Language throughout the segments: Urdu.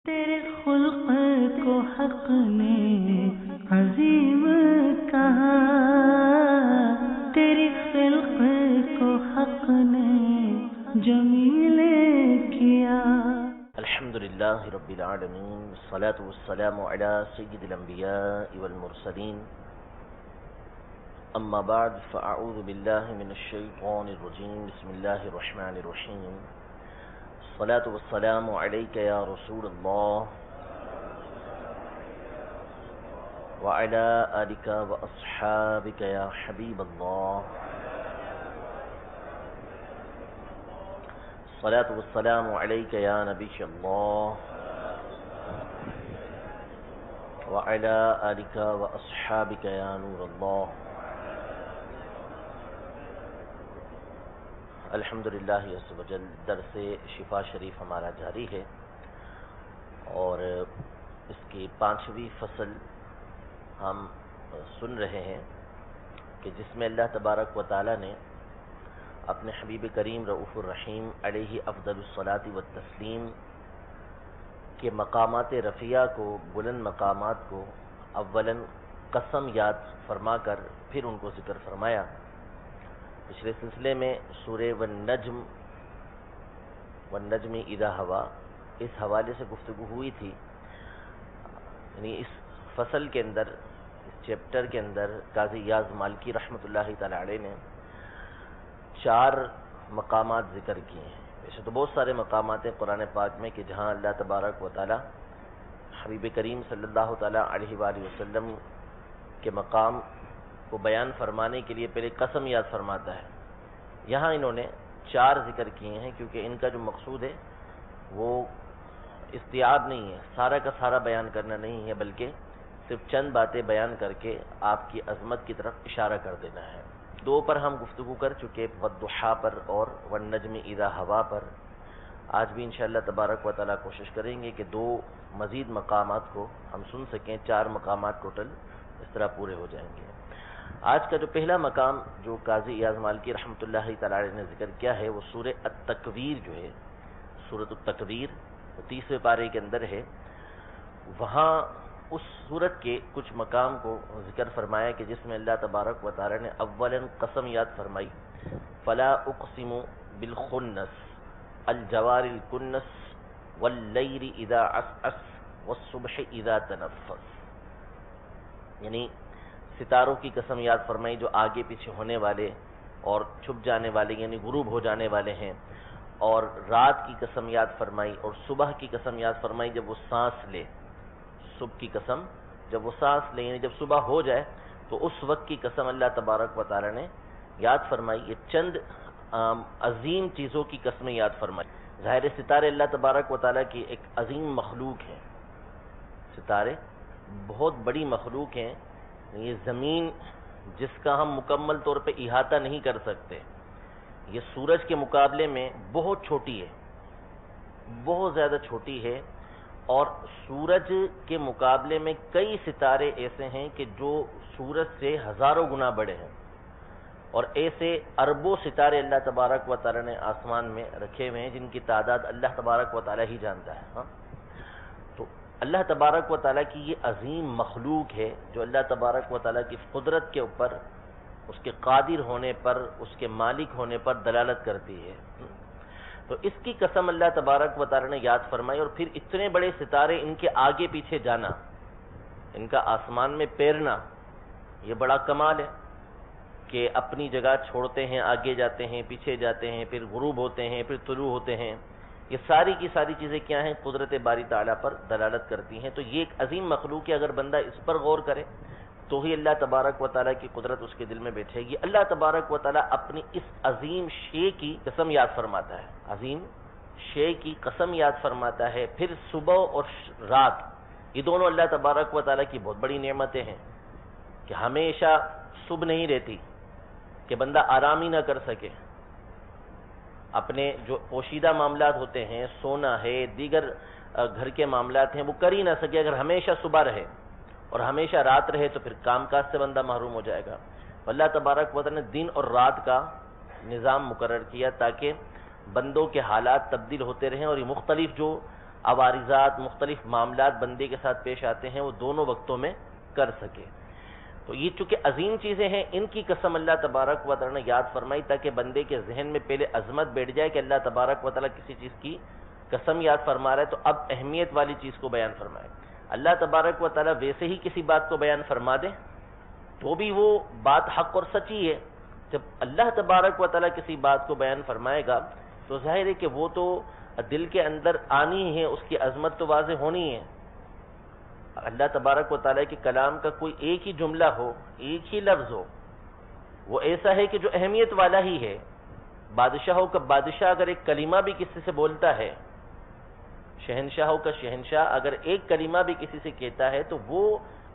تیرے خلق کو حق نے عظیم کہا، تیری خلق کو حق نے جمیل کیا۔ الحمدللہ رب العالمین، والصلاة والسلام علی سید الانبیاء والمرسلین، اما بعد فاعوذ باللہ من الشیطان الرجیم، بسم اللہ الرحمن الرحیم، الصلاة والسلام علیک یا رسول اللہ وعلی آلک واصحابک یا حبیب اللہ، الصلاة والسلام علیک یا نبی اللہ وعلی آلک واصحابک یا نور اللہ۔ الحمدللہ عز و جل، درس شفا شریف ہمارا جاری ہے اور اس کی 5ویں فصل ہم سن رہے ہیں کہ جس میں اللہ تبارک و تعالی نے اپنے حبیب کریم رؤوف الرحیم علیہ افضل الصلاۃ والتسلیم کے مقامات رفیعہ کو، بلند مقامات کو اولاً قسم یاد فرما کر پھر ان کو ذکر فرمایا۔ پچھلے سلسلے میں سورہ والنجم اذا ہوا، اس حوالے سے گفتگو ہوئی تھی، یعنی اس فصل کے اندر، اس چیپٹر کے اندر قاضی ایاز مالکی رحمۃ اللہ تعالی علیہ نے 4 مقامات ذکر کیے ہیں۔ ویسے تو بہت سارے مقامات ہیں قرآن پاک میں کہ جہاں اللہ تبارک و تعالی حبیب کریم صلی اللہ تعالی علیہ وآلہ وسلم کے مقام کو بیان فرمانے کے لیے پہلے قسم یاد فرماتا ہے۔ یہاں انہوں نے 4 ذکر کیے ہیں کیونکہ ان کا جو مقصود ہے وہ استیعاب نہیں ہے، سارا کا سارا بیان کرنا نہیں ہے، بلکہ صرف چند باتیں بیان کر کے آپ کی عظمت کی طرف اشارہ کر دینا ہے۔ 2 پر ہم گفتگو کر چکے، والضحیٰ پر اور والنجم اذا ہوا پر۔ آج بھی انشاءاللہ تبارک و تعالی کوشش کریں گے کہ 2 مزید مقامات کو ہم سن سکیں، 4 مقامات ٹوٹل اس طرح پورے ہو جائیں گے۔ آج کا جو پہلا مقام جو قاضی ایاز مالکی رحمۃ اللہ تعالی علیہ نے ذکر کیا ہے وہ سورہ التکویر جو ہے، سورۃ التکویر، وہ 30ویں پارے کے اندر ہے۔ وہاں اس سورت کے کچھ مقام کو ذکر فرمایا کہ جس میں اللہ تبارک و تعالی نے اولاً قسم یاد فرمائی، فلا اقسم بالخنس الجوار الکنس واللیل اذا عسعس والصبح اذا تنفس، یعنی ستاروں کی قسم یاد فرمائی جو آگے پیچھے ہونے والے اور چھپ جانے والے یعنی غروب ہو جانے والے ہیں، اور رات کی قسم یاد فرمائی، اور صبح کی قسم یاد فرمائی جب وہ سانس لے، صبح کی قسم جب وہ سانس لے یعنی جب صبح ہو جائے تو اس وقت کی قسم اللہ تبارک و تعالی نے یاد فرمائی۔ یہ چند عظیم چیزوں کی قسمیں یاد فرمائی۔ ظاہر ستارے اللہ تبارک و تعالی کی ایک عظیم مخلوق ہے، ستارے بہت بڑی مخلوق ہیں، یہ زمین جس کا ہم مکمل طور پہ احاطہ نہیں کر سکتے، یہ سورج کے مقابلے میں بہت چھوٹی ہے، بہت زیادہ چھوٹی ہے، اور سورج کے مقابلے میں کئی ستارے ایسے ہیں کہ جو سورج سے ہزاروں گنا بڑے ہیں، اور ایسے اربوں ستارے اللہ تبارک و تعالی نے آسمان میں رکھے ہوئے ہیں جن کی تعداد اللہ تبارک و تعالی ہی جانتا ہے۔ تو اللہ تبارک و تعالیٰ کی یہ عظیم مخلوق ہے جو اللہ تبارک و تعالیٰ کی قدرت کے اوپر، اس کے قادر ہونے پر، اس کے مالک ہونے پر دلالت کرتی ہے۔ تو اس کی قسم اللہ تبارک و تعالیٰ نے یاد فرمائی، اور پھر اتنے بڑے ستارے، ان کے آگے پیچھے جانا، ان کا آسمان میں پیرنا، یہ بڑا کمال ہے کہ اپنی جگہ چھوڑتے ہیں، آگے جاتے ہیں، پیچھے جاتے ہیں، پھر غروب ہوتے ہیں، پھر طلوع ہوتے ہیں۔ یہ ساری کی ساری چیزیں کیا ہیں؟ قدرت باری تعالیٰ پر دلالت کرتی ہیں۔ تو یہ ایک عظیم مخلوق ہے، اگر بندہ اس پر غور کرے تو ہی اللہ تبارک و تعالیٰ کی قدرت اس کے دل میں بیٹھے گی۔ اللہ تبارک و تعالیٰ اپنی اس عظیم شے کی قسم یاد فرماتا ہے، عظیم شے کی قسم یاد فرماتا ہے۔ پھر صبح اور رات، یہ دونوں اللہ تبارک و تعالیٰ کی بہت بڑی نعمتیں ہیں کہ ہمیشہ صبح نہیں رہتی کہ بندہ آرام ہی نہ کر سکے، اپنے جو پوشیدہ معاملات ہوتے ہیں، سونا ہے، دیگر گھر کے معاملات ہیں، وہ کر ہی نہ سکے اگر ہمیشہ صبح رہے، اور ہمیشہ رات رہے تو پھر کام کاج سے بندہ محروم ہو جائے گا۔ اللہ تبارک و تعالی نے دن اور رات کا نظام مقرر کیا تاکہ بندوں کے حالات تبدیل ہوتے رہیں، اور یہ مختلف جو عوارضات، مختلف معاملات بندے کے ساتھ پیش آتے ہیں وہ دونوں وقتوں میں کر سکے۔ تو یہ چونکہ عظیم چیزیں ہیں، ان کی قسم اللہ تبارک و تعالیٰ نے یاد فرمائی تاکہ بندے کے ذہن میں پہلے عظمت بیٹھ جائے کہ اللہ تبارک و تعالیٰ کسی چیز کی قسم یاد فرما رہا ہے تو اب اہمیت والی چیز کو بیان فرمائے۔ اللہ تبارک و تعالیٰ ویسے ہی کسی بات کو بیان فرما دے تو بھی وہ بات حق اور سچی ہے۔ جب اللہ تبارک و تعالیٰ کسی بات کو بیان فرمائے گا تو ظاہر ہے کہ وہ تو دل کے اندر آنی ہے، اس کی عظمت تو واضح ہونی ہے۔ اللہ تبارک و تعالیٰ کے کلام کا کوئی ایک ہی جملہ ہو، ایک ہی لفظ ہو، وہ ایسا ہے کہ جو اہمیت والا ہی ہے۔ بادشاہوں کا بادشاہ اگر ایک کلمہ بھی کسی سے بولتا ہے، شہنشاہوں کا شہنشاہ اگر ایک کلمہ بھی کسی سے کہتا ہے تو وہ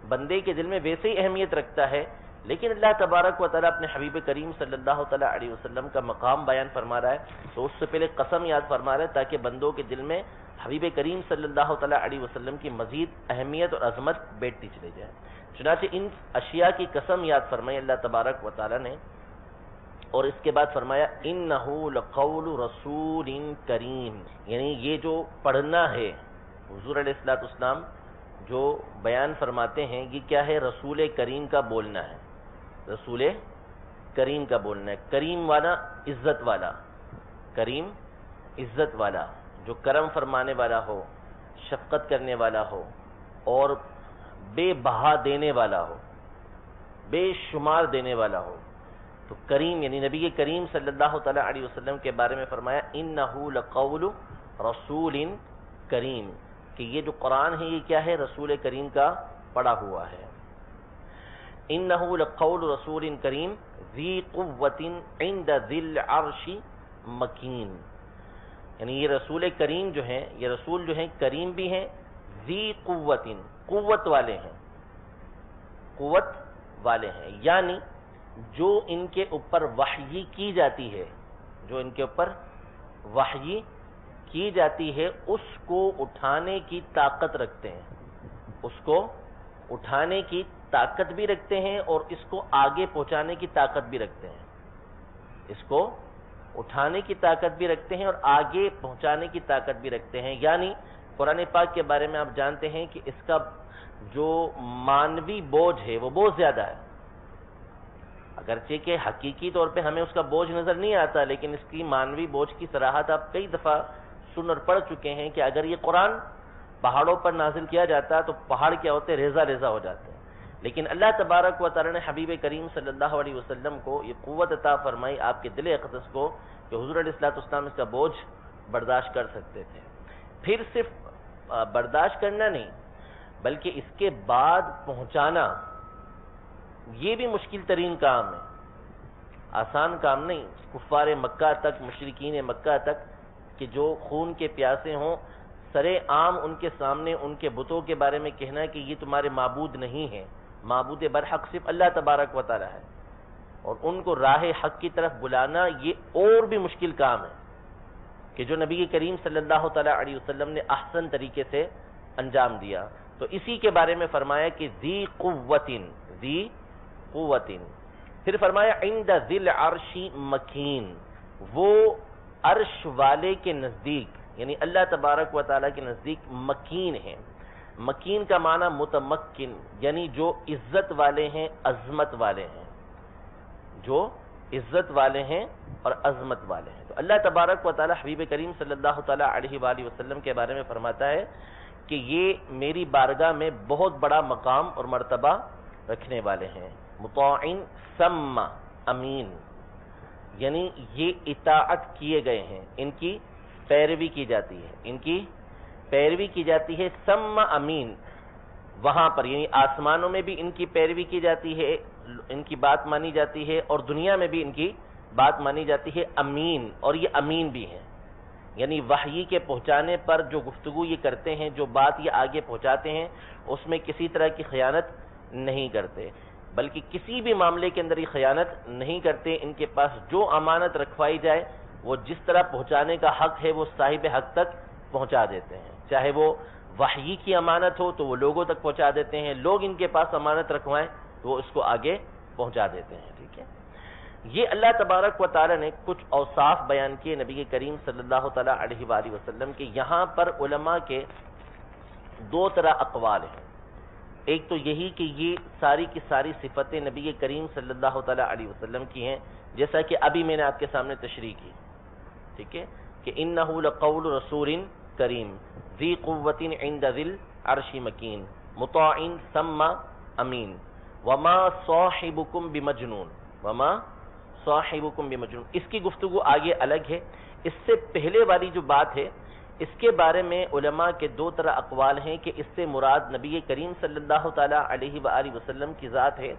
بندے کے دل میں ویسے ہی اہمیت رکھتا ہے۔ لیکن اللہ تبارک و تعالیٰ اپنے حبیب کریم صلی اللہ تعالیٰ علیہ وسلم کا مقام بیان فرما رہا ہے تو اس سے پہلے قسم یاد فرما رہا ہے تاکہ بندوں کے دل میں حبیب کریم صلی اللہ تعالیٰ علیہ وسلم کی مزید اہمیت اور عظمت بیٹھتی چلے جائے۔ چنانچہ ان اشیاء کی قسم یاد فرمائی اللہ تبارک و تعالیٰ نے، اور اس کے بعد فرمایا انہو لقول رسول کریم، یعنی یہ جو پڑھنا ہے حضور علیہ السلام جو بیان فرماتے ہیں یہ کیا ہے؟ رسول کریم کا بولنا ہے، رسول کریم کا بولنا ہے۔ کریم والا عزت والا، کریم عزت والا، جو کرم فرمانے والا ہو، شفقت کرنے والا ہو اور بے بہا دینے والا ہو، بے شمار دینے والا ہو۔ تو کریم یعنی نبی کریم صلی اللہ تعالیٰ علیہ وسلم کے بارے میں فرمایا انہو لقول رسول کریم، کہ یہ جو قرآن ہے یہ کیا ہے؟ رسول کریم کا پڑھا ہوا ہے۔ انہو لقول رسول کریم ذی قوت عند ذی العرش مکین، یعنی یہ رسول کریم جو ہیں، یہ رسول جو ہیں کریم بھی ہیں، ذی قوت، قوت والے ہیں، قوت والے ہیں، یعنی جو ان کے اوپر وحی کی جاتی ہے، جو ان کے اوپر وحی کی جاتی ہے اس کو اٹھانے کی طاقت رکھتے ہیں، اس کو اٹھانے کی طاقت بھی رکھتے ہیں اور اس کو آگے پہنچانے کی طاقت بھی رکھتے ہیں، اس کو اٹھانے کی طاقت بھی رکھتے ہیں اور آگے پہنچانے کی طاقت بھی رکھتے ہیں۔ یعنی قرآن پاک کے بارے میں آپ جانتے ہیں کہ اس کا جو مانوی بوجھ ہے وہ بہت زیادہ ہے، اگرچہ کہ حقیقی طور پہ ہمیں اس کا بوجھ نظر نہیں آتا، لیکن اس کی مانوی بوجھ کی صراحت آپ کئی دفعہ سن اور پڑھ چکے ہیں کہ اگر یہ قرآن پہاڑوں پر نازل کیا جاتا تو پہاڑ کیا ہوتے؟ ریزہ ریزہ ہو جاتے ہیں۔ لیکن اللہ تبارک و تعالی نے حبیب کریم صلی اللہ علیہ وسلم کو یہ قوت عطا فرمائی آپ کے دل اقدس کو کہ حضور علیہ السلام اس کا بوجھ برداشت کر سکتے تھے۔ پھر صرف برداشت کرنا نہیں بلکہ اس کے بعد پہنچانا یہ بھی مشکل ترین کام ہے، آسان کام نہیں۔ کفار مکہ تک، مشرکین مکہ تک کہ جو خون کے پیاسے ہوں، سرے عام ان کے سامنے ان کے بتوں کے بارے میں کہنا کہ یہ تمہارے معبود نہیں ہیں، معبود برحق صرف اللہ تبارک و تعالی ہے، اور ان کو راہ حق کی طرف بلانا یہ اور بھی مشکل کام ہے کہ جو نبی کریم صلی اللہ تعالی علیہ وسلم نے احسن طریقے سے انجام دیا۔ تو اسی کے بارے میں فرمایا کہ ذی قوتن، ذی قوتن، پھر فرمایا عند ذی العرش مکین، وہ عرش والے کے نزدیک یعنی اللہ تبارک و تعالیٰ کے نزدیک مکین ہیں۔ مکین کا معنی متمکن، یعنی جو عزت والے ہیں، عظمت والے ہیں، جو عزت والے ہیں اور عظمت والے ہیں۔ تو اللہ تبارک و تعالیٰ حبیب کریم صلی اللہ تعالیٰ علیہ وآلہ وسلم کے بارے میں فرماتا ہے کہ یہ میری بارگاہ میں بہت بڑا مقام اور مرتبہ رکھنے والے ہیں۔ مطاع ثم امین، یعنی یہ اطاعت کیے گئے ہیں، ان کی پیروی کی جاتی ہے، ان کی پیروی کی جاتی ہے۔ ثم امین، وہاں پر یعنی آسمانوں میں بھی ان کی پیروی کی جاتی ہے، ان کی بات مانی جاتی ہے، اور دنیا میں بھی ان کی بات مانی جاتی ہے۔ امین، اور یہ امین بھی ہیں، یعنی وحی کے پہنچانے پر جو گفتگو یہ کرتے ہیں، جو بات یہ آگے پہنچاتے ہیں، اس میں کسی طرح کی خیانت نہیں کرتے، بلکہ کسی بھی معاملے کے اندر یہ خیانت نہیں کرتے۔ ان کے پاس جو امانت رکھوائی جائے وہ جس طرح پہنچانے کا حق ہے وہ صاحب حق تک پہنچا دیتے ہیں، چاہے وہ وحی کی امانت ہو تو وہ لوگوں تک پہنچا دیتے ہیں، لوگ ان کے پاس امانت رکھوائیں تو وہ اس کو آگے پہنچا دیتے ہیں، ٹھیک ہے۔ یہ اللہ تبارک و تعالی نے کچھ اوصاف بیان کیے نبی کریم صلی اللہ تعالی علیہ وآلہ وسلم کے. یہاں پر علماء کے دو طرح اقوال ہیں. ایک تو یہی کہ یہ ساری کی ساری صفتیں نبی کریم صلی اللہ تعالی علیہ وسلم کی ہیں، جیسا کہ ابھی میں نے آپ کے سامنے تشریح کی، ٹھیک ہے، کہ انہ لقول رسول کریم ذی قوت عند ذی العرش مکین مطاع ثم امین وما صاحبکم بمجنون وما صاحبکم بمجنون. اس کی گفتگو آگے الگ ہے. اس سے پہلے والی جو بات ہے اس کے بارے میں علماء کے دو طرح اقوال ہیں کہ اس سے مراد نبی کریم صلی اللہ تعالی علیہ وآلہ وسلم کی ذات ہے،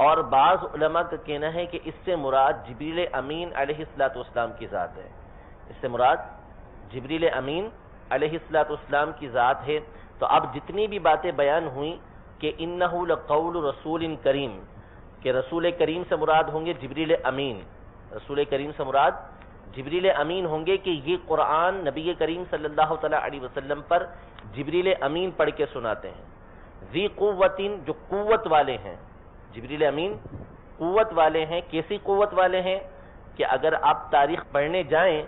اور بعض علماء کا کہنا ہے کہ اس سے مراد جبریل امین علیہ السلام کی ذات ہے. اس سے مراد جبریل امین علیہ السلام کی ذات ہے. تو اب جتنی بھی باتیں بیان ہوئیں کہ انہ لقول رسول کریم، کہ رسول کریم سے مراد ہوں گے جبریل امین، رسول کریم سے مراد جبریل امین ہوں گے کہ یہ قرآن نبی کریم صلی اللہ تعالی علیہ وسلم پر جبریل امین پڑھ کے سناتے ہیں. ذی قوت، جو قوت والے ہیں، جبریل امین قوت والے ہیں. کیسی قوت والے ہیں کہ اگر آپ تاریخ پڑھنے جائیں،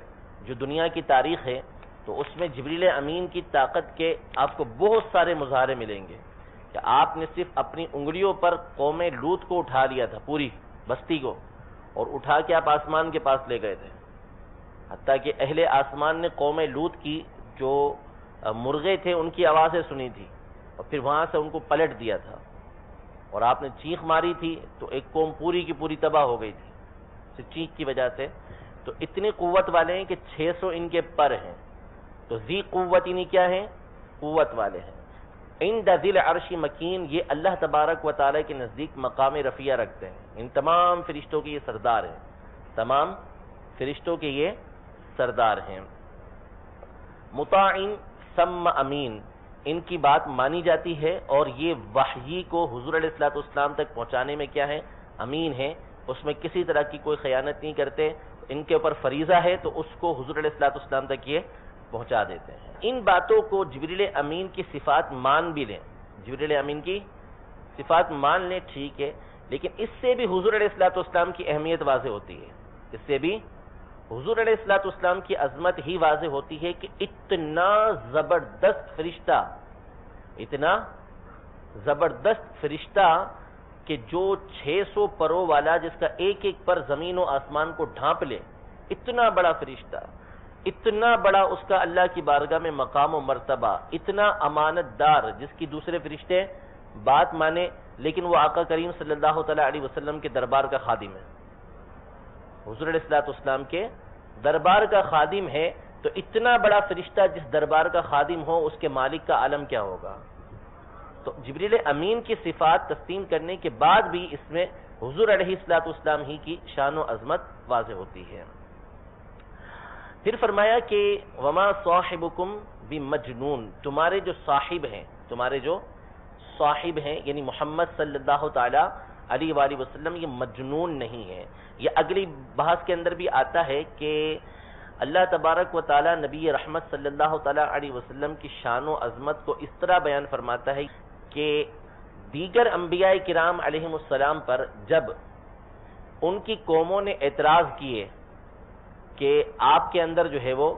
جو دنیا کی تاریخ ہے، تو اس میں جبریل امین کی طاقت کے آپ کو بہت سارے مظاہرے ملیں گے کہ آپ نے صرف اپنی انگلیوں پر قوم لوط کو اٹھا لیا تھا، پوری بستی کو، اور اٹھا کے آپ آسمان کے پاس لے گئے تھے. حتیٰ کہ اہل آسمان نے قوم لوط کی جو مرغے تھے ان کی آوازیں سنی تھی، اور پھر وہاں سے ان کو پلٹ دیا تھا، اور آپ نے چیخ ماری تھی تو ایک قوم پوری کی پوری تباہ ہو گئی تھی اس چیخ کی وجہ سے. تو اتنی قوت والے ہیں کہ 600 ان کے پر ہیں. تو ذی قوت انہی کیا ہیں؟ قوت والے ہیں. عند ذی العرش مکین، یہ اللہ تبارک و تعالی کے نزدیک مقام رفیع رکھتے ہیں. ان تمام فرشتوں کے یہ سردار ہیں، تمام فرشتوں کے یہ سردار ہیں. مطاع ثم امین، ان کی بات مانی جاتی ہے، اور یہ وحی کو حضور علیہ السلام تک پہنچانے میں کیا ہے؟ امین ہے. اس میں کسی طرح کی کوئی خیانت نہیں کرتے. ان کے اوپر فریضہ ہے تو اس کو حضور علیہ السلام تک یہ پہنچا دیتے ہیں. ان باتوں کو جبریل امین کی صفات مان بھی لیں، جبریل امین کی صفات مان لیں، ٹھیک ہے، لیکن اس سے بھی حضور علیہ السلام کی اہمیت واضح ہوتی ہے. اس سے بھی حضور علیہ السلام کی عظمت ہی واضح ہوتی ہے کہ اتنا زبردست فرشتہ، اتنا زبردست فرشتہ کہ جو 600 پروں والا، جس کا ایک ایک پر زمین و آسمان کو ڈھانپ لے، اتنا بڑا فرشتہ، اتنا بڑا اس کا اللہ کی بارگاہ میں مقام و مرتبہ، اتنا امانت دار، جس کی دوسرے فرشتے بات مانے لیکن وہ آقا کریم صلی اللہ تعالی علیہ وسلم کے دربار کا خادم ہے، حضور علیہ السلام کے دربار کا خادم ہے. تو اتنا بڑا فرشتہ جس دربار کا خادم ہو، اس کے مالک کا عالم کیا ہوگا؟ تو جبریل امین کی صفات تسلیم کرنے کے بعد بھی اس میں حضور علیہ السلام ہی کی شان و عظمت واضح ہوتی ہے. پھر فرمایا کہ وما صاحبکم بمجنون، تمہارے جو صاحب ہیں، تمہارے جو صاحب ہیں یعنی محمد صلی اللہ تعالی علیہ وآلہ وسلم، یہ مجنون نہیں ہے. یہ اگلی بحث کے اندر بھی آتا ہے کہ اللہ تبارک و تعالی نبی رحمت صلی اللہ تعالی علیہ وسلم کی شان و عظمت کو اس طرح بیان فرماتا ہے کہ دیگر انبیاء کرام علیہ السلام پر جب ان کی قوموں نے اعتراض کیے کہ آپ کے اندر جو ہے وہ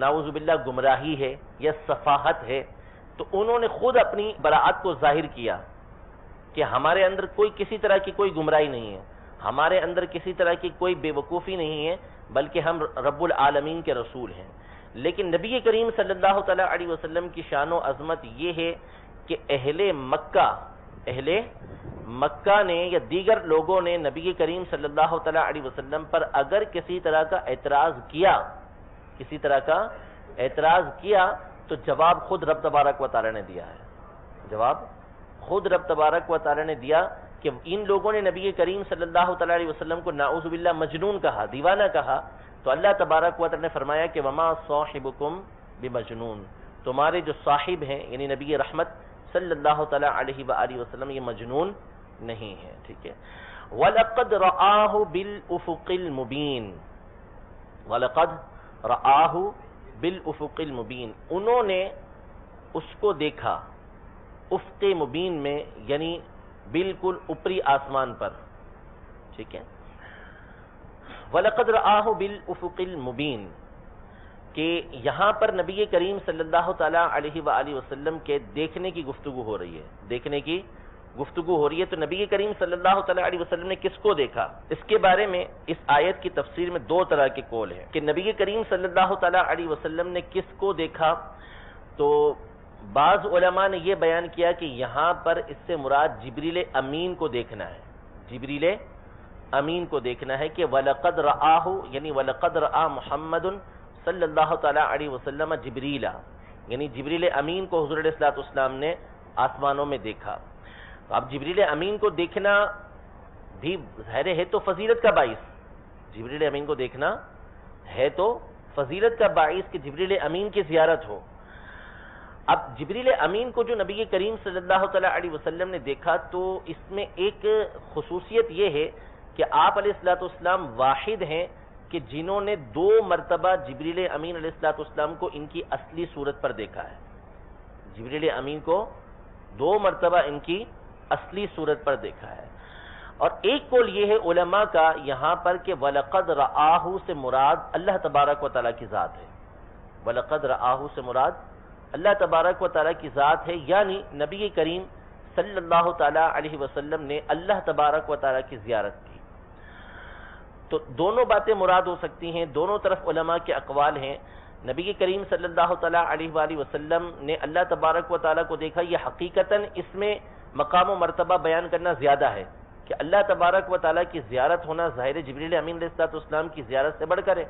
نعوذ باللہ گمراہی ہے یا سفاہت ہے، تو انہوں نے خود اپنی براءت کو ظاہر کیا کہ ہمارے اندر کوئی کسی طرح کی کوئی گمراہی نہیں ہے، ہمارے اندر کسی طرح کی کوئی بے وقوفی نہیں ہے، بلکہ ہم رب العالمین کے رسول ہیں. لیکن نبی کریم صلی اللہ تعالی علیہ وسلم کی شان و عظمت یہ ہے کہ اہل مکہ نے یا دیگر لوگوں نے نبی کریم صلی اللہ تعالی علیہ وسلم پر اگر کسی طرح کا اعتراض کیا تو جواب خود رب تبارک و تعالی نے دیا ہے. جواب خود رب تبارک و تعالی نے دیا کہ ان لوگوں نے نبی کریم صلی اللہ تعالی علیہ وسلم کو نعوذ باللہ مجنون کہا، دیوانہ کہا، تو اللہ تبارک و تعالی نے فرمایا کہ وما صاحبکم بمجنون، تمہارے جو صاحب ہیں یعنی نبی رحمت صلی اللہ تعالی علیہ وآلہ وسلم یہ مجنون نہیں ہے. ٹھیک ہے. وَلَقَدْ رَآهُ بِالْأُفُقِ الْمُبِينِ، وَلَقَدْ رَآهُ بِالْأُفُقِ الْمُبِينِ، انہوں نے اس کو دیکھا افق مبین میں، یعنی بالکل اوپری آسمان پر. ٹھیک ہے. وَلَقَدْ رَآهُ بِالْأُفُقِ الْمُبِينِ کہ یہاں پر نبی کریم صلی اللہ تعالیٰ علیہ وآلہ وسلم کے دیکھنے کی گفتگو ہو رہی ہے، دیکھنے کی گفتگو ہو رہی ہے. تو نبی کریم صلی اللہ تعالیٰ علیہ وسلم نے کس کو دیکھا؟ اس کے بارے میں اس آیت کی تفسیر میں دو طرح کے قول ہیں کہ نبی کریم صلی اللہ تعالیٰ علیہ وسلم نے کس کو دیکھا. تو بعض علماء نے یہ بیان کیا کہ یہاں پر اس سے مراد جبریل امین کو دیکھنا ہے، جبریل امین کو دیکھنا ہے کہ وَلَقَدْ رَآهُ یعنی وَلَقَدْ رَآ مُحَمَّدٌ صلی اللہ تعالیٰ علیہ وسلم جبریل، یعنی جبریل امین کو حضور علیہ السلام نے آسمانوں میں دیکھا. اب جبریل امین کو دیکھنا بھی ظاہر ہے تو فضیلت کا باعث، جبریل امین کو دیکھنا ہے تو فضیلت کا باعث کہ جبریل امین کی زیارت ہو. اب جبریل امین کو جو نبی کریم صلی اللہ تعالیٰ علیہ وسلم نے دیکھا تو اس میں ایک خصوصیت یہ ہے کہ آپ علیہ السلام واحد ہیں کہ جنہوں نے 2 مرتبہ جبریل امین علیہ السلام کو ان کی اصلی صورت پر دیکھا ہے. جبریل امین کو 2 مرتبہ ان کی اصلی صورت پر دیکھا ہے. اور ایک قول یہ ہے علماء کا یہاں پر کہ وَلَقَدْ رَآهُ سے مراد اللہ تبارک و تعالیٰ کی ذات ہے. وَلَقَدْ رَآهُ سے مراد اللہ تبارک و تعالیٰ کی ذات ہے، یعنی نبی کریم صلی اللہ تعالیٰ علیہ وسلم نے اللہ تبارک و تعالیٰ کی زیارت کی. تو دونوں باتیں مراد ہو سکتی ہیں، دونوں طرف علماء کے اقوال ہیں. نبی کریم صلی اللہ تعالیٰ علیہ وآلہ وسلم نے اللہ تبارک و تعالیٰ کو دیکھا، یہ حقیقتاً اس میں مقام و مرتبہ بیان کرنا زیادہ ہے کہ اللہ تبارک و تعالیٰ کی زیارت ہونا ظاہر جبریل امین علیہ السلام کی زیارت سے بڑھ کر ہے.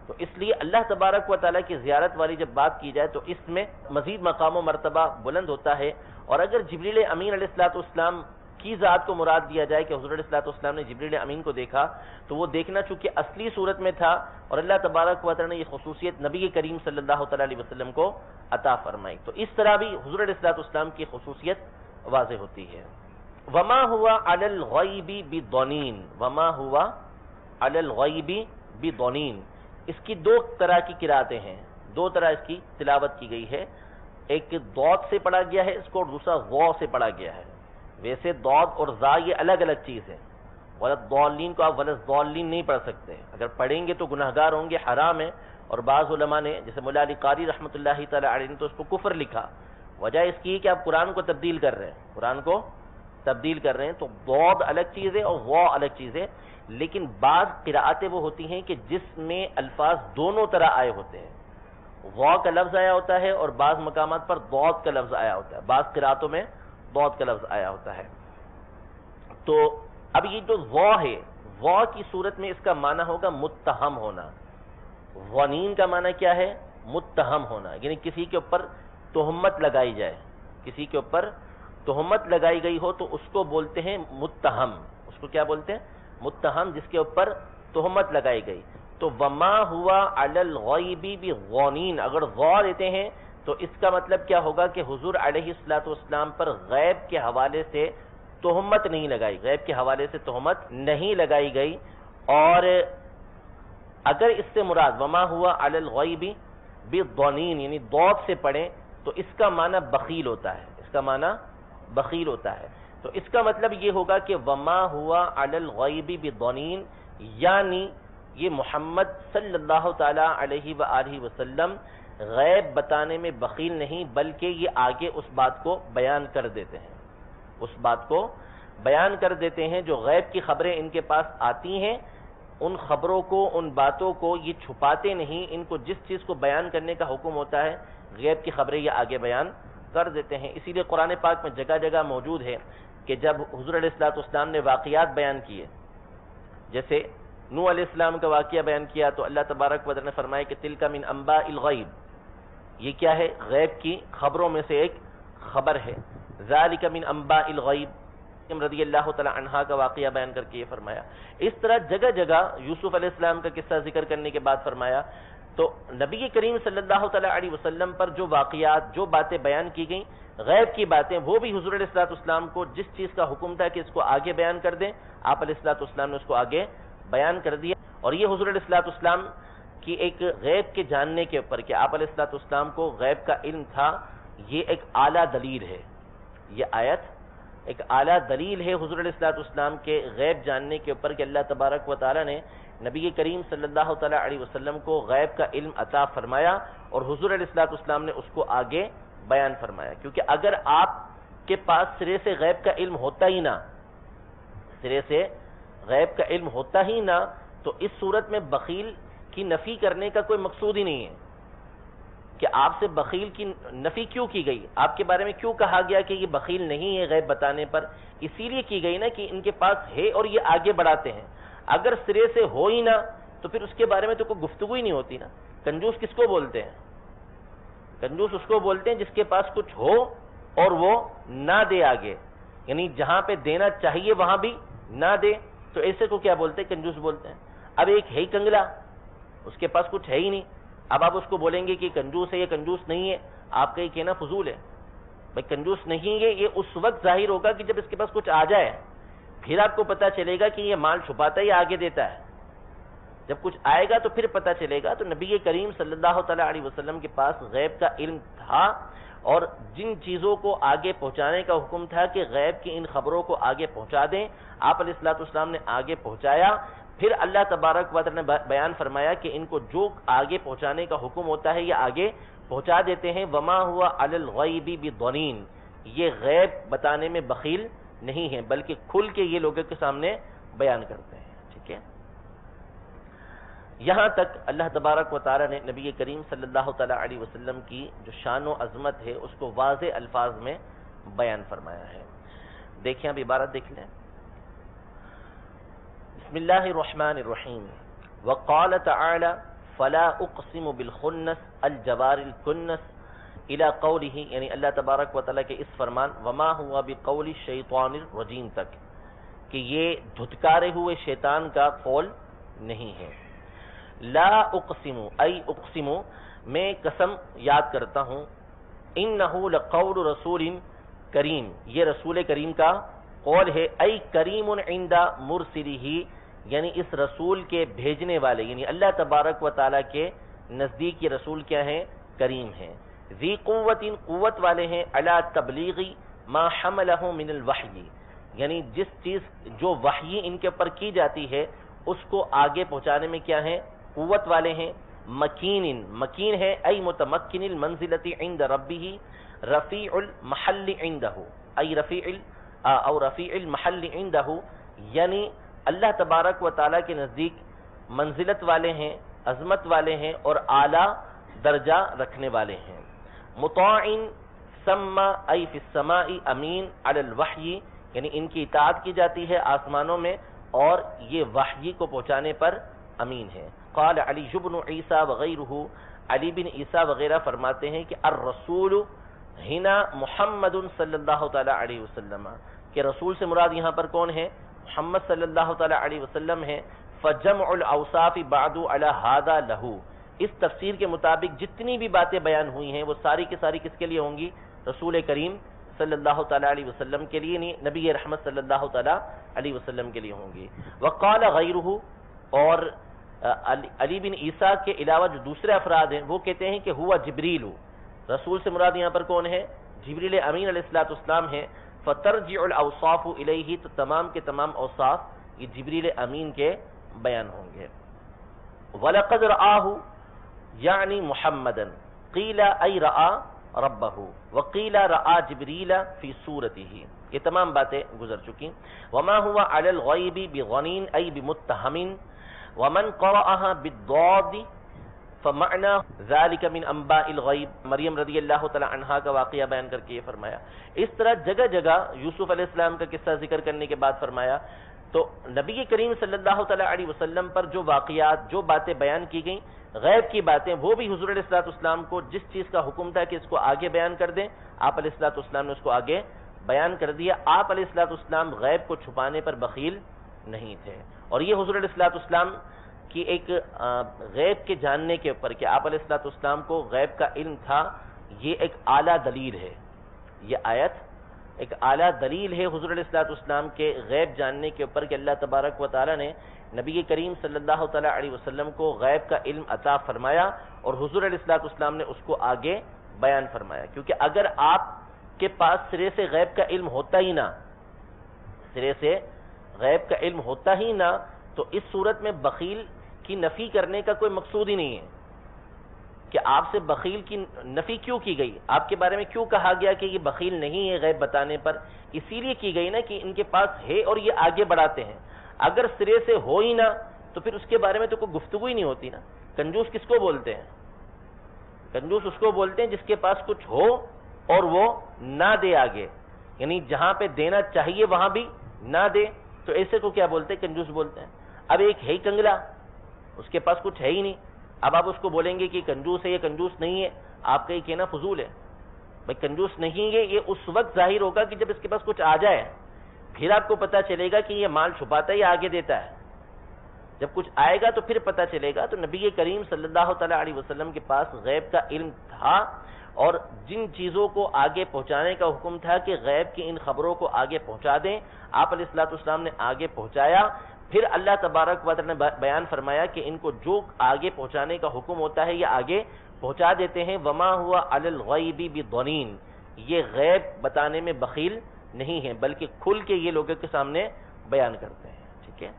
تو اس لیے اللہ تبارک و تعالیٰ کی زیارت والی جب بات کی جائے تو اس میں مزید مقام و مرتبہ بلند ہوتا ہے. اور اگر جبریل امین علیہ السلام کی ذات کو مراد دیا جائے کہ حضور علیہ السلام نے جبریل امین کو دیکھا تو وہ دیکھنا چونکہ اصلی صورت میں تھا اور اللہ تبارک و تعالیٰ نے یہ خصوصیت نبی کریم صلی اللہ تعالیٰ علیہ وسلم کو عطا فرمائی. تو اس طرح بھی حضور علیہ السلام کی خصوصیت واضح ہوتی ہے. وما ہوا علی الغیب بضنین، وما ہوا علی الغیب بضنین، اس کی 2 طرح کی قراتیں ہیں، 2 طرح اس کی تلاوت کی گئی ہے. ایک ضاد سے پڑھا گیا ہے اس کو، اور دوسرا ضا سے پڑھا گیا ہے. ویسے ضاد اور ضا یہ الگ الگ چیز ہے. ولضالین کو آپ ولضالین نہیں پڑھ سکتے، اگر پڑھیں گے تو گناہگار ہوں گے، حرام ہے. اور بعض علماء نے جیسے مولا علی قاری رحمۃ اللہ تعالی علیہ نے تو اس کو کفر لکھا. وجہ اس کی ہے کہ آپ قرآن کو تبدیل کر رہے ہیں، قرآن کو تبدیل کر رہے ہیں. تو ضاد الگ چیز ہے اور وا الگ چیز ہے. لیکن بعض قراءتیں وہ ہوتی ہیں کہ جس میں الفاظ دونوں طرح آئے ہوتے ہیں، وا کا لفظ آیا ہوتا ہے اور بعض مقامات پر ضاد کا لفظ آیا ہوتا ہے، بعض قراءتوں میں ضاد کا لفظ آیا ہوتا ہے. تو اب یہ جو وا ہے، وا کی صورت میں اس کا معنی ہوگا متہم ہونا. ونین کا معنی کیا ہے؟ متہم ہونا، یعنی کسی کے اوپر تہمت لگائی جائے، کسی کے اوپر تہمت لگائی گئی ہو تو اس کو بولتے ہیں متہم. اس کو کیا بولتے ہیں؟ متہم، جس کے اوپر تہمت لگائی گئی. تو وما ہوا علی الغیب بضنین، اگر غور دیتے ہیں تو اس کا مطلب کیا ہوگا کہ حضور علیہ السلام پر غیب کے حوالے سے تہمت نہیں لگائی، غیب کے حوالے سے تہمت نہیں لگائی گئی. اور اگر اس سے مراد وما ہوا علی الغیب بضنین یعنی ضاد سے پڑھیں تو اس کا معنی بخیل ہوتا ہے، اس کا معنی بخیل ہوتا ہے. تو اس کا مطلب یہ ہوگا کہ وما ہوا علی الغیب بضنین، یعنی یہ محمد صلی اللہ تعالی علیہ وآلہ وسلم غیب بتانے میں بخیل نہیں، بلکہ یہ آگے اس بات کو بیان کر دیتے ہیں، اس بات کو بیان کر دیتے ہیں. جو غیب کی خبریں ان کے پاس آتی ہیں ان خبروں کو، ان باتوں کو یہ چھپاتے نہیں. ان کو جس چیز کو بیان کرنے کا حکم ہوتا ہے غیب کی خبریں یہ آگے بیان کر دیتے ہیں. اسی لیے قرآن پاک میں جگہ جگہ موجود ہے کہ جب حضور علیہ السلام نے واقعات بیان کیے، جیسے نوح علیہ السلام کا واقعہ بیان کیا تو اللہ تبارک و تعالی نے فرمایا کہ تلک من انباء الغیب، یہ کیا ہے؟ غیب کی خبروں میں سے ایک خبر ہے. ذالک من انباء الغیب، رضی اللہ تعالی عنہا کا واقعہ بیان کر کے یہ فرمایا. اس طرح جگہ جگہ یوسف علیہ السلام کا قصہ ذکر کرنے کے بعد فرمایا. تو نبی کریم صلی اللہ تعالی علیہ وسلم پر جو واقعات، جو باتیں بیان کی گئیں غیب کی باتیں، وہ بھی حضور علیہ السلام کو جس چیز کا حکم تھا کہ اس کو آگے بیان کر دیں، آپ علیہ السلام نے اس کو آگے بیان کر دیا. اور یہ حضور علیہ السلام کی ایک غیب کے جاننے کے اوپر کہ آپ علیہ السلام کو غیب کا علم تھا، یہ ایک اعلیٰ دلیل ہے. یہ آیت ایک اعلیٰ دلیل ہے حضور علیہ السلام کے غیب جاننے کے اوپر کہ اللہ تبارک و تعالیٰ نے نبی کریم صلی اللہ تعالیٰ علیہ وسلم کو غیب کا علم عطا فرمایا اور حضور علیہ السلام نے اس کو آگے بیان فرمایا. کیونکہ اگر آپ کے پاس سرے سے غیب کا علم ہوتا ہی نہ، سرے سے غیب کا علم ہوتا ہی نہ، تو اس صورت میں بخیل کی نفی کرنے کا کوئی مقصود ہی نہیں ہے کہ آپ سے بخیل کی نفی کیوں کی گئی، آپ کے بارے میں کیوں کہا گیا کہ یہ بخیل نہیں ہے غیب بتانے پر. اسی لیے کی گئی نا کہ ان کے پاس ہے اور یہ آگے بڑھاتے ہیں. اگر سرے سے ہو ہی نہ تو پھر اس کے بارے میں تو کوئی گفتگو ہی نہیں ہوتی نا. کنجوس کس کو بولتے ہیں؟ کنجوس اس کو بولتے ہیں جس کے پاس کچھ ہو اور وہ نہ دے آگے، یعنی جہاں پہ دینا چاہیے وہاں بھی نہ دے، تو ایسے کو کیا بولتے ہیں؟ کنجوس بولتے ہیں. اب ایک ہے ہی کنگلا، اس کے پاس کچھ ہے ہی نہیں، اب آپ اس کو بولیں گے کہ کنجوس ہے یا کنجوس نہیں ہے، آپ کا یہ کہنا فضول ہے. بھائی کنجوس نہیں ہے یہ اس وقت ظاہر ہوگا کہ جب اس کے پاس کچھ آ جائے، پھر آپ کو پتا چلے گا کہ یہ مال چھپاتا ہے یا آگے دیتا ہے. جب کچھ آئے گا تو پھر پتا چلے گا. تو نبی کریم صلی اللہ تعالیٰ علیہ وسلم کے پاس غیب کا علم تھا، اور جن چیزوں کو آگے پہنچانے کا حکم تھا کہ غیب کی ان خبروں کو آگے پہنچا دیں، آپ علیہ السلام نے آگے پہنچایا. پھر اللہ تبارک و تعالیٰ نے بیان فرمایا کہ ان کو جو آگے پہنچانے کا حکم ہوتا ہے یہ آگے پہنچا دیتے ہیں. وما ہوا علی الغیب بضنین، یہ غیب بتانے میں بخیل نہیں ہے بلکہ کھل کے یہ لوگوں کے سامنے بیان کرتے ہیں. ٹھیک ہے، یہاں تک اللہ تبارک و تعالیٰ نے نبی کریم صلی اللہ تعالیٰ علیہ وسلم کی جو شان و عظمت ہے اس کو واضح الفاظ میں بیان فرمایا ہے. دیکھیں اب عبارت دیکھ لیں. بسم اللہ الرحمن الرحیم. وقال تعالی فلا اقسم بالخنس الجوار الکنس الى قوله، یعنی اللہ تبارک و تعالیٰ کے اس فرمان وما ہوا بقول الشیطان الرجیم تک کہ یہ دھتکارے ہوئے شیطان کا قول نہیں ہے. لا اقسم ای اقسم، میں قسم یاد کرتا ہوں، انہو لقول رسول کریم، یہ رسول کریم کا قول ہے. ای کریم عند مرسلہ، یعنی اس رسول کے بھیجنے والے، یعنی اللہ تبارک و تعالیٰ کے نزدیک یہ رسول کیا ہیں؟ کریم ہیں. ذی قوت، قوت والے ہیں. علی تبلیغ ما حملہ من الوحی، یعنی جس چیز جو وحی ان کے اوپر کی جاتی ہے اس کو آگے پہنچانے میں کیا ہیں؟ قوت والے ہیں. مکین، مکین ہے. ای متمکن المنزلۃ عند ربہ، رفیع المحل عندہ، ای رفیع او رفیع المحل عندہ، یعنی اللہ تبارک و تعالیٰ کے نزدیک منزلت والے ہیں، عظمت والے ہیں اور اعلیٰ درجہ رکھنے والے ہیں. مطاع ثم ای فی السماء امین علی الوحی، یعنی ان کی اطاعت کی جاتی ہے آسمانوں میں اور یہ وحی کو پہنچانے پر امین ہے. قال علی بن عیسیٰ وغیرہ، علی بن عیسیٰ وغیرہ فرماتے ہیں کہ الرسول ہنا محمد صلی اللہ تعالیٰ علیہ وسلم، کہ رسول سے مراد یہاں پر کون ہے؟ محمد صلی اللہ تعالیٰ علیہ وسلم ہے. فجمع الاوصاف بعد علی ھذا لہ، اس تفسیر کے مطابق جتنی بھی باتیں بیان ہوئی ہیں وہ ساری کی ساری کس کے لیے ہوں گی؟ رسول کریم صلی اللہ تعالیٰ علیہ وسلم کے لیے، نہیں نبی رحمت صلی اللہ تعالیٰ علیہ وسلم کے لیے ہوں گی. وقال غیرہ، اور علی بن عیسیٰ کے علاوہ جو دوسرے افراد ہیں وہ کہتے ہیں کہ ہوا جبریل، رسول سے مراد یہاں پر کون ہے؟ جبریل امین علیہ السلام ہے. فترجع الاوصاف الیہ، تو تمام کے تمام اوصاف یہ جبریل امین کے بیان ہوں گے. وَلَقَدْ رَآهُ یعنی محمدا، قیل ای رآ ربہ، وقیل رآ جبریل فی صورتہ، یہ تمام باتیں گزر چکی. وما ہوا علی الغیب بغنین ای بمتہم، ومن قرأها بالضاد فمعنى ذلك من انباء الغیب. مریم رضی اللہ تعالی عنہا کا واقعہ بیان کر کے یہ فرمایا. اس طرح جگہ جگہ یوسف علیہ السلام کا قصہ ذکر کرنے کے بعد فرمایا تو نبی کریم صلی اللہ تعالی علیہ وسلم پر جو واقعات، جو باتیں بیان کی گئیں غیب کی باتیں، وہ بھی حضور علیہ السلام کو جس چیز کا حکم تھا کہ اس کو آگے بیان کر دیں، آپ علیہ السلام نے اس کو آگے بیان کر دیا. آپ علیہ السلام غیب کو چھپانے پر بخیل نہیں تھے. اور یہ حضور علیہ السلام کی ایک غیب کے جاننے کے اوپر کہ آپ علیہ السلام کو غیب کا علم تھا، یہ ایک اعلیٰ دلیل ہے. یہ آیت ایک اعلیٰ دلیل ہے حضور علیہ السلام کے غیب جاننے کے اوپر کہ اللہ تبارک و تعالیٰ نے نبی کریم صلی اللہ تعالیٰ علیہ وسلم کو غیب کا علم عطا فرمایا اور حضور علیہ السلام نے اس کو آگے بیان فرمایا. کیونکہ اگر آپ کے پاس سرے سے غیب کا علم ہوتا ہی نہ، سرے سے غیب کا علم ہوتا ہی نہ تو اس صورت میں بخیل کی نفی کرنے کا کوئی مقصود ہی نہیں ہے کہ آپ سے بخیل کی نفی کیوں کی گئی، آپ کے بارے میں کیوں کہا گیا کہ یہ بخیل نہیں ہے غیب بتانے پر، اسی لیے کی گئی نا کہ ان کے پاس ہے اور یہ آگے بڑھاتے ہیں۔ اگر سرے سے ہو ہی نہ تو پھر اس کے بارے میں تو کوئی گفتگو ہی نہیں ہوتی نا۔ کنجوس کس کو بولتے ہیں؟ کنجوس اس کو بولتے ہیں جس کے پاس کچھ ہو اور وہ نہ دے آگے، یعنی جہاں پہ دینا چاہیے وہاں بھی نہ دے، تو ایسے کو کیا بولتے ہیں؟ کنجوس بولتے ہیں۔ اب ایک ہے ہی کنگلا، اس کے پاس کچھ ہے ہی نہیں، اب آپ اس کو بولیں گے کہ کنجوس ہے یا کنجوس نہیں ہے، آپ کا یہ کہنا فضول ہے۔ بھائی کنجوس نہیں ہے یہ اس وقت ظاہر ہوگا کہ جب اس کے پاس کچھ آ جائے، پھر آپ کو پتہ چلے گا کہ یہ مال چھپاتا ہے یا آگے دیتا ہے۔ جب کچھ آئے گا تو پھر پتہ چلے گا۔ تو نبی کریم صلی اللہ تعالیٰ علیہ وسلم کے پاس غیب کا علم تھا، اور جن چیزوں کو آگے پہنچانے کا حکم تھا کہ غیب کی ان خبروں کو آگے پہنچا دیں، آپ علیہ السلام نے آگے پہنچایا۔ پھر اللہ تبارک و تعالیٰ نے بیان فرمایا کہ ان کو جو آگے پہنچانے کا حکم ہوتا ہے یہ آگے پہنچا دیتے ہیں۔ وما ہوا علی الغیب بضنین، یہ غیب بتانے میں بخیل نہیں ہے بلکہ کھل کے یہ لوگوں کے سامنے بیان کرتے ہیں۔ ٹھیک ہے،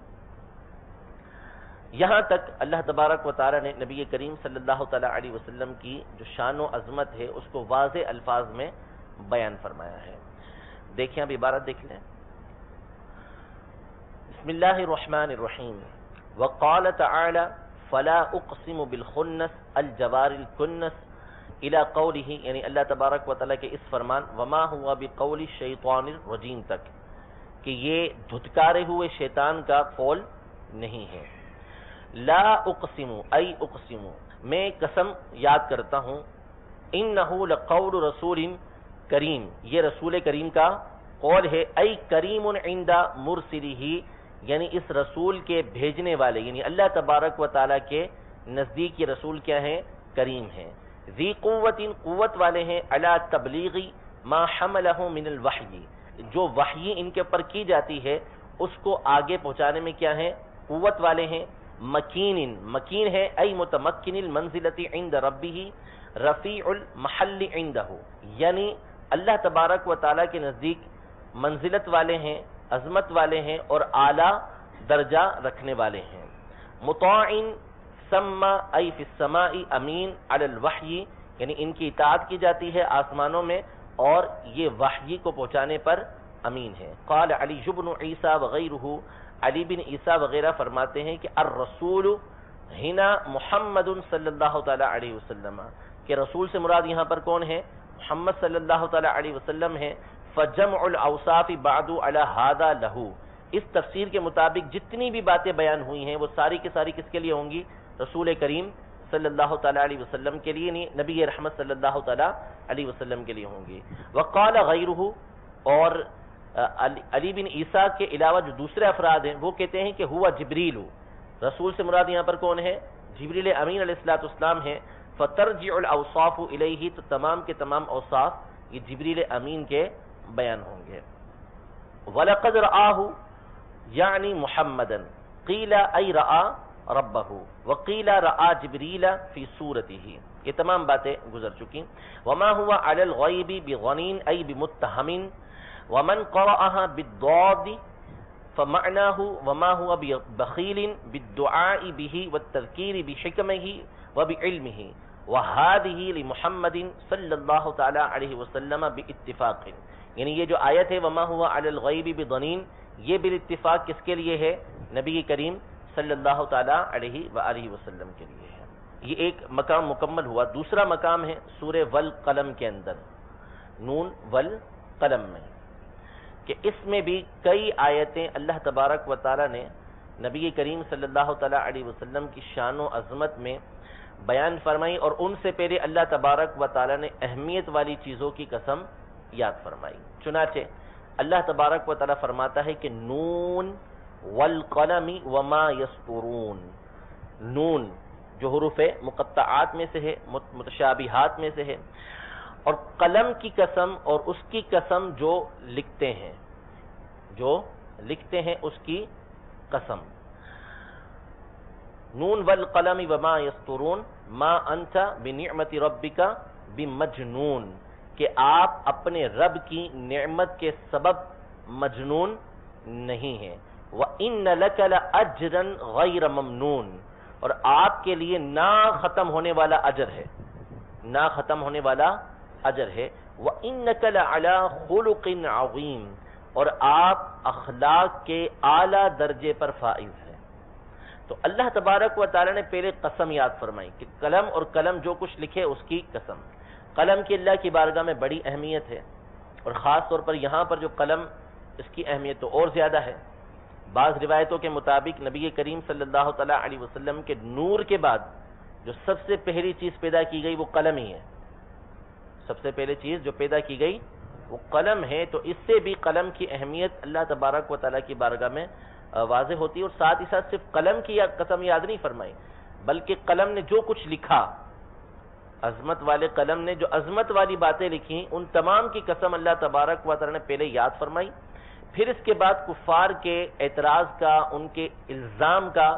یہاں تک اللہ تبارک و تعالیٰ نے نبی کریم صلی اللہ تعالیٰ علیہ وسلم کی جو شان و عظمت ہے اس کو واضح الفاظ میں بیان فرمایا ہے۔ دیکھیں اب عبارت دیکھ لیں۔ بسم اللہ الرحمن الرحیم۔ وقال تعالی فلا اقسم بالخنس الجوار الکنس الى قوله، یعنی اللہ تبارک و تعالیٰ کے اس فرمان وما ہوا بقول الشیطان الرجیم تک کہ یہ دھتکارے ہوئے شیطان کا قول نہیں ہے۔ لا اقسم ای اقسم، میں قسم یاد کرتا ہوں، انہو لقول رسول کریم، یہ رسول کریم کا قول ہے، ای کریم عند مرسلہ، یعنی اس رسول کے بھیجنے والے، یعنی اللہ تبارک و تعالیٰ کے نزدیک یہ رسول کیا ہیں؟ کریم ہیں۔ ذی قوت، قوت والے ہیں، علی تبلیغ ما حملہ من الوحی، جو وحی ان کے اوپر کی جاتی ہے اس کو آگے پہنچانے میں کیا ہیں؟ قوت والے ہیں۔ مکین، مکین ہے، ای متمکن المنزلۃ عند ربہ رفیع المحل عندہ، یعنی اللہ تبارک و تعالیٰ کے نزدیک منزلت والے ہیں، عظمت والے ہیں اور اعلیٰ درجہ رکھنے والے ہیں۔ مطاع ثم ای فی السماء امین علی الوحی، یعنی ان کی اطاعت کی جاتی ہے آسمانوں میں اور یہ وحی کو پہنچانے پر امین ہے۔ قال علی بن عیسیٰ وغیرہ، علی بن عیسیٰ وغیرہ فرماتے ہیں کہ الرسول ہنا محمد صلی اللہ تعالیٰ علیہ وسلم، کہ رسول سے مراد یہاں پر کون ہے؟ محمد صلی اللہ تعالیٰ علیہ وسلم ہے۔ فجمع الاوصاف بعد علی ھذا لہ، اس تفسیر کے مطابق جتنی بھی باتیں بیان ہوئی ہیں وہ ساری کی ساری کس کے لیے ہوں گی؟ رسول کریم صلی اللہ تعالیٰ علیہ وسلم کے لیے، یعنی نبی رحمت صلی اللہ تعالیٰ علیہ وسلم کے لیے ہوں گی۔ وقال غیرہ، اور علی بن عیسیٰ کے علاوہ جو دوسرے افراد ہیں وہ کہتے ہیں کہ ہوا جبریل، رسول سے مراد یہاں پر کون ہے؟ جبریل امین علیہ السلام ہیں۔ فترجع الاوصاف الیہ، تو تمام کے تمام اوصاف یہ جبریل امین کے بیان ہوں گے۔ وَلَقَدْ رَآهُ یعنی محمدا، قیل ای رآ ربہ، وقیل رآ جبریل فی صورتہ، یہ تمام باتیں گزر چکی۔ وما ہوا علی الغیب بغنین ای بمتہم، ومن قرأها بالضاد فمعناه وما هو بخیل بالدعاء به والتذکیر بحکمہ وبعلمہ، وهذه لمحمد صلی اللہ تعالی علیہ وسلم باتفاق، یعنی یہ جو آیت ہے وما ہوا علی الغیب بضنین، یہ بالاتفاق کس کے لیے ہے؟ نبی کریم صلی اللہ تعالی علیہ وآلہ وسلم کے لیے ہے۔ یہ ایک مقام مکمل ہوا۔ دوسرا مقام ہے سورہ والقلم کے اندر، نون والقلم میں، کہ اس میں بھی کئی آیتیں اللہ تبارک و تعالی نے نبی کریم صلی اللہ تعالی علیہ وسلم کی شان و عظمت میں بیان فرمائی، اور ان سے پہلے اللہ تبارک و تعالی نے اہمیت والی چیزوں کی قسم یاد فرمائی۔ چنانچہ اللہ تبارک و تعالی فرماتا ہے کہ نون والقلم وما یسطرون، نون جو حروف مقطعات میں سے ہے، متشابہات میں سے ہے، اور قلم کی قسم اور اس کی قسم جو لکھتے ہیں، جو لکھتے ہیں اس کی قسم۔ نون والقلم وما یسطرون ما انت بنعمت ربک بمجنون، کہ آپ اپنے رب کی نعمت کے سبب مجنون نہیں ہے۔ وَإِنَّ لَكَ لَأَجْرًا غَيْرَ مَمْنُونَ، اور آپ کے لیے نہ ختم ہونے والا اجر ہے، نہ ختم ہونے والا اجر ہے۔ وَإِنَّكَ لَعَلَىٰ خُلُقٍ عَظِيمٍ، اور آپ اخلاق کے اعلیٰ درجے پر فائز ہیں۔ تو اللہ تبارک و تعالی نے پہلے قسم یاد فرمائی کہ قلم اور قلم جو کچھ لکھے اس کی قسم۔ قلم کی اللہ کی بارگاہ میں بڑی اہمیت ہے، اور خاص طور پر یہاں پر جو قلم، اس کی اہمیت تو اور زیادہ ہے۔ بعض روایتوں کے مطابق نبی کریم صلی اللہ تعالی علیہ وسلم کے نور کے بعد جو سب سے پہلی چیز پیدا کی گئی وہ قلم ہی ہے۔ سب سے پہلے چیز جو پیدا کی گئی وہ قلم ہے، تو اس سے بھی قلم کی اہمیت اللہ تبارک و تعالیٰ کی بارگاہ میں واضح ہوتی ہے۔ اور ساتھ ہی ساتھ صرف قلم کی قسم یاد نہیں فرمائی، بلکہ قلم نے جو کچھ لکھا، عظمت والے قلم نے جو عظمت والی باتیں لکھی، ان تمام کی قسم اللہ تبارک و تعالیٰ نے پہلے یاد فرمائی۔ پھر اس کے بعد کفار کے اعتراض کا، ان کے الزام کا،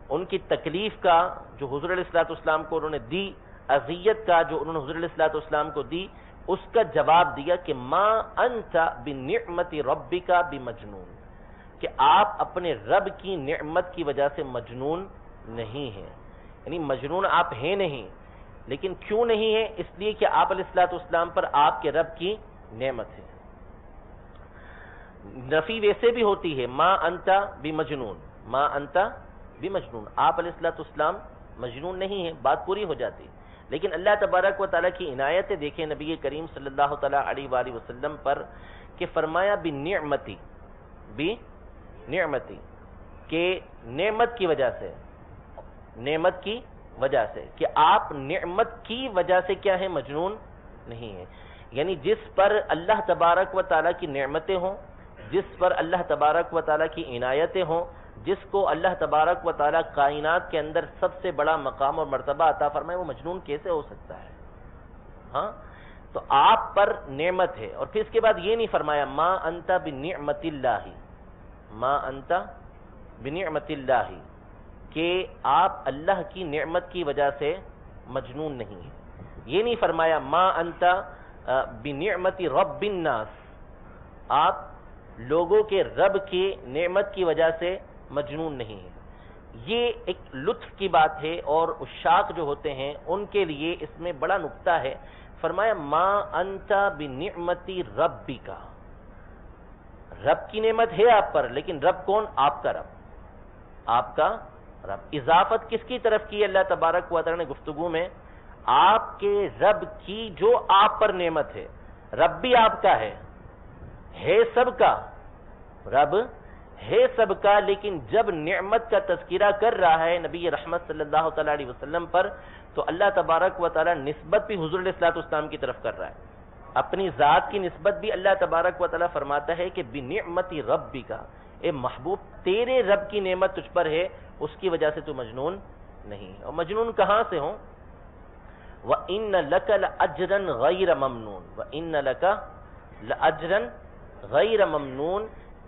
ان کی تکلیف کا جو حضور علیہ السلام کو انہوں نے دی، اذیت کا جو انہوں نے حضور علیہ السلام کو دی، اس کا جواب دیا کہ ما انت بنعمت ربک بمجنون، کہ آپ اپنے رب کی نعمت کی وجہ سے مجنون نہیں ہیں۔ یعنی مجنون آپ ہیں نہیں، لیکن کیوں نہیں ہیں؟ اس لیے کہ آپ علیہ السلام پر آپ کے رب کی نعمت ہے۔ نفی ویسے بھی ہوتی ہے، ما انت بمجنون، ما انت بمجنون، آپ علیہ السلام مجنون نہیں ہیں، بات پوری ہو جاتی۔ لیکن اللہ تبارک و تعالیٰ کی عنایت دیکھیں نبی کریم صلی اللہ تعالیٰ علیہ وآلہ وسلم پر کہ فرمایا بنعمتی، بنعمتی، کہ نعمت کی وجہ سے، نعمت کی وجہ سے، کہ آپ نعمت کی وجہ سے کیا ہے؟ مجنون نہیں ہیں۔ یعنی جس پر اللہ تبارک و تعالیٰ کی نعمتیں ہوں، جس پر اللہ تبارک و تعالیٰ کی عنایتیں ہوں، جس کو اللہ تبارک و تعالیٰ کائنات کے اندر سب سے بڑا مقام اور مرتبہ عطا فرمائے، وہ مجنون کیسے ہو سکتا ہے؟ ہاں، تو آپ پر نعمت ہے۔ اور پھر اس کے بعد یہ نہیں فرمایا ما انت بنعمت اللہ، ما انت بنعمت اللہ، کہ آپ اللہ کی نعمت کی وجہ سے مجنون نہیں ہیں۔ یہ نہیں فرمایا ما انت بنعمت رب الناس، آپ لوگوں کے رب کی نعمت کی وجہ سے مجنون نہیں ہیں۔ یہ ایک لطف کی بات ہے، اور عشاق جو ہوتے ہیں ان کے لیے اس میں بڑا نکتہ ہے۔ فرمایا ما انت بنعمت ربک، رب کی نعمت ہے آپ پر، لیکن رب کون؟ آپ کا رب، آپ کا رب۔ اضافت کس کی طرف کی اللہ تبارک و تعالی نے گفتگو میں؟ آپ کے رب کی جو آپ پر نعمت ہے۔ رب بھی آپ کا ہے سب کا، رب ہے سب کا، لیکن جب نعمت کا تذکرہ کر رہا ہے نبی رحمت صلی اللہ تعالی علیہ وسلم پر، تو اللہ تبارک و تعالی نسبت بھی حضور علیہ السلام کی طرف کر رہا ہے، اپنی ذات کی نسبت بھی اللہ تبارک و تعالی فرماتا ہے کہ بنعمت ربک، اے محبوب تیرے رب کی نعمت تجھ پر ہے، اس کی وجہ سے تو مجنون نہیں۔ اور مجنون کہاں سے ہوں؟ وَإِنَّ لَكَ لَأَجْرًا غَيْرَ مَمْنُونَ، وَإِنَّ لَكَ لَأَجْرًا غَيْرَ مَمْنُونَ،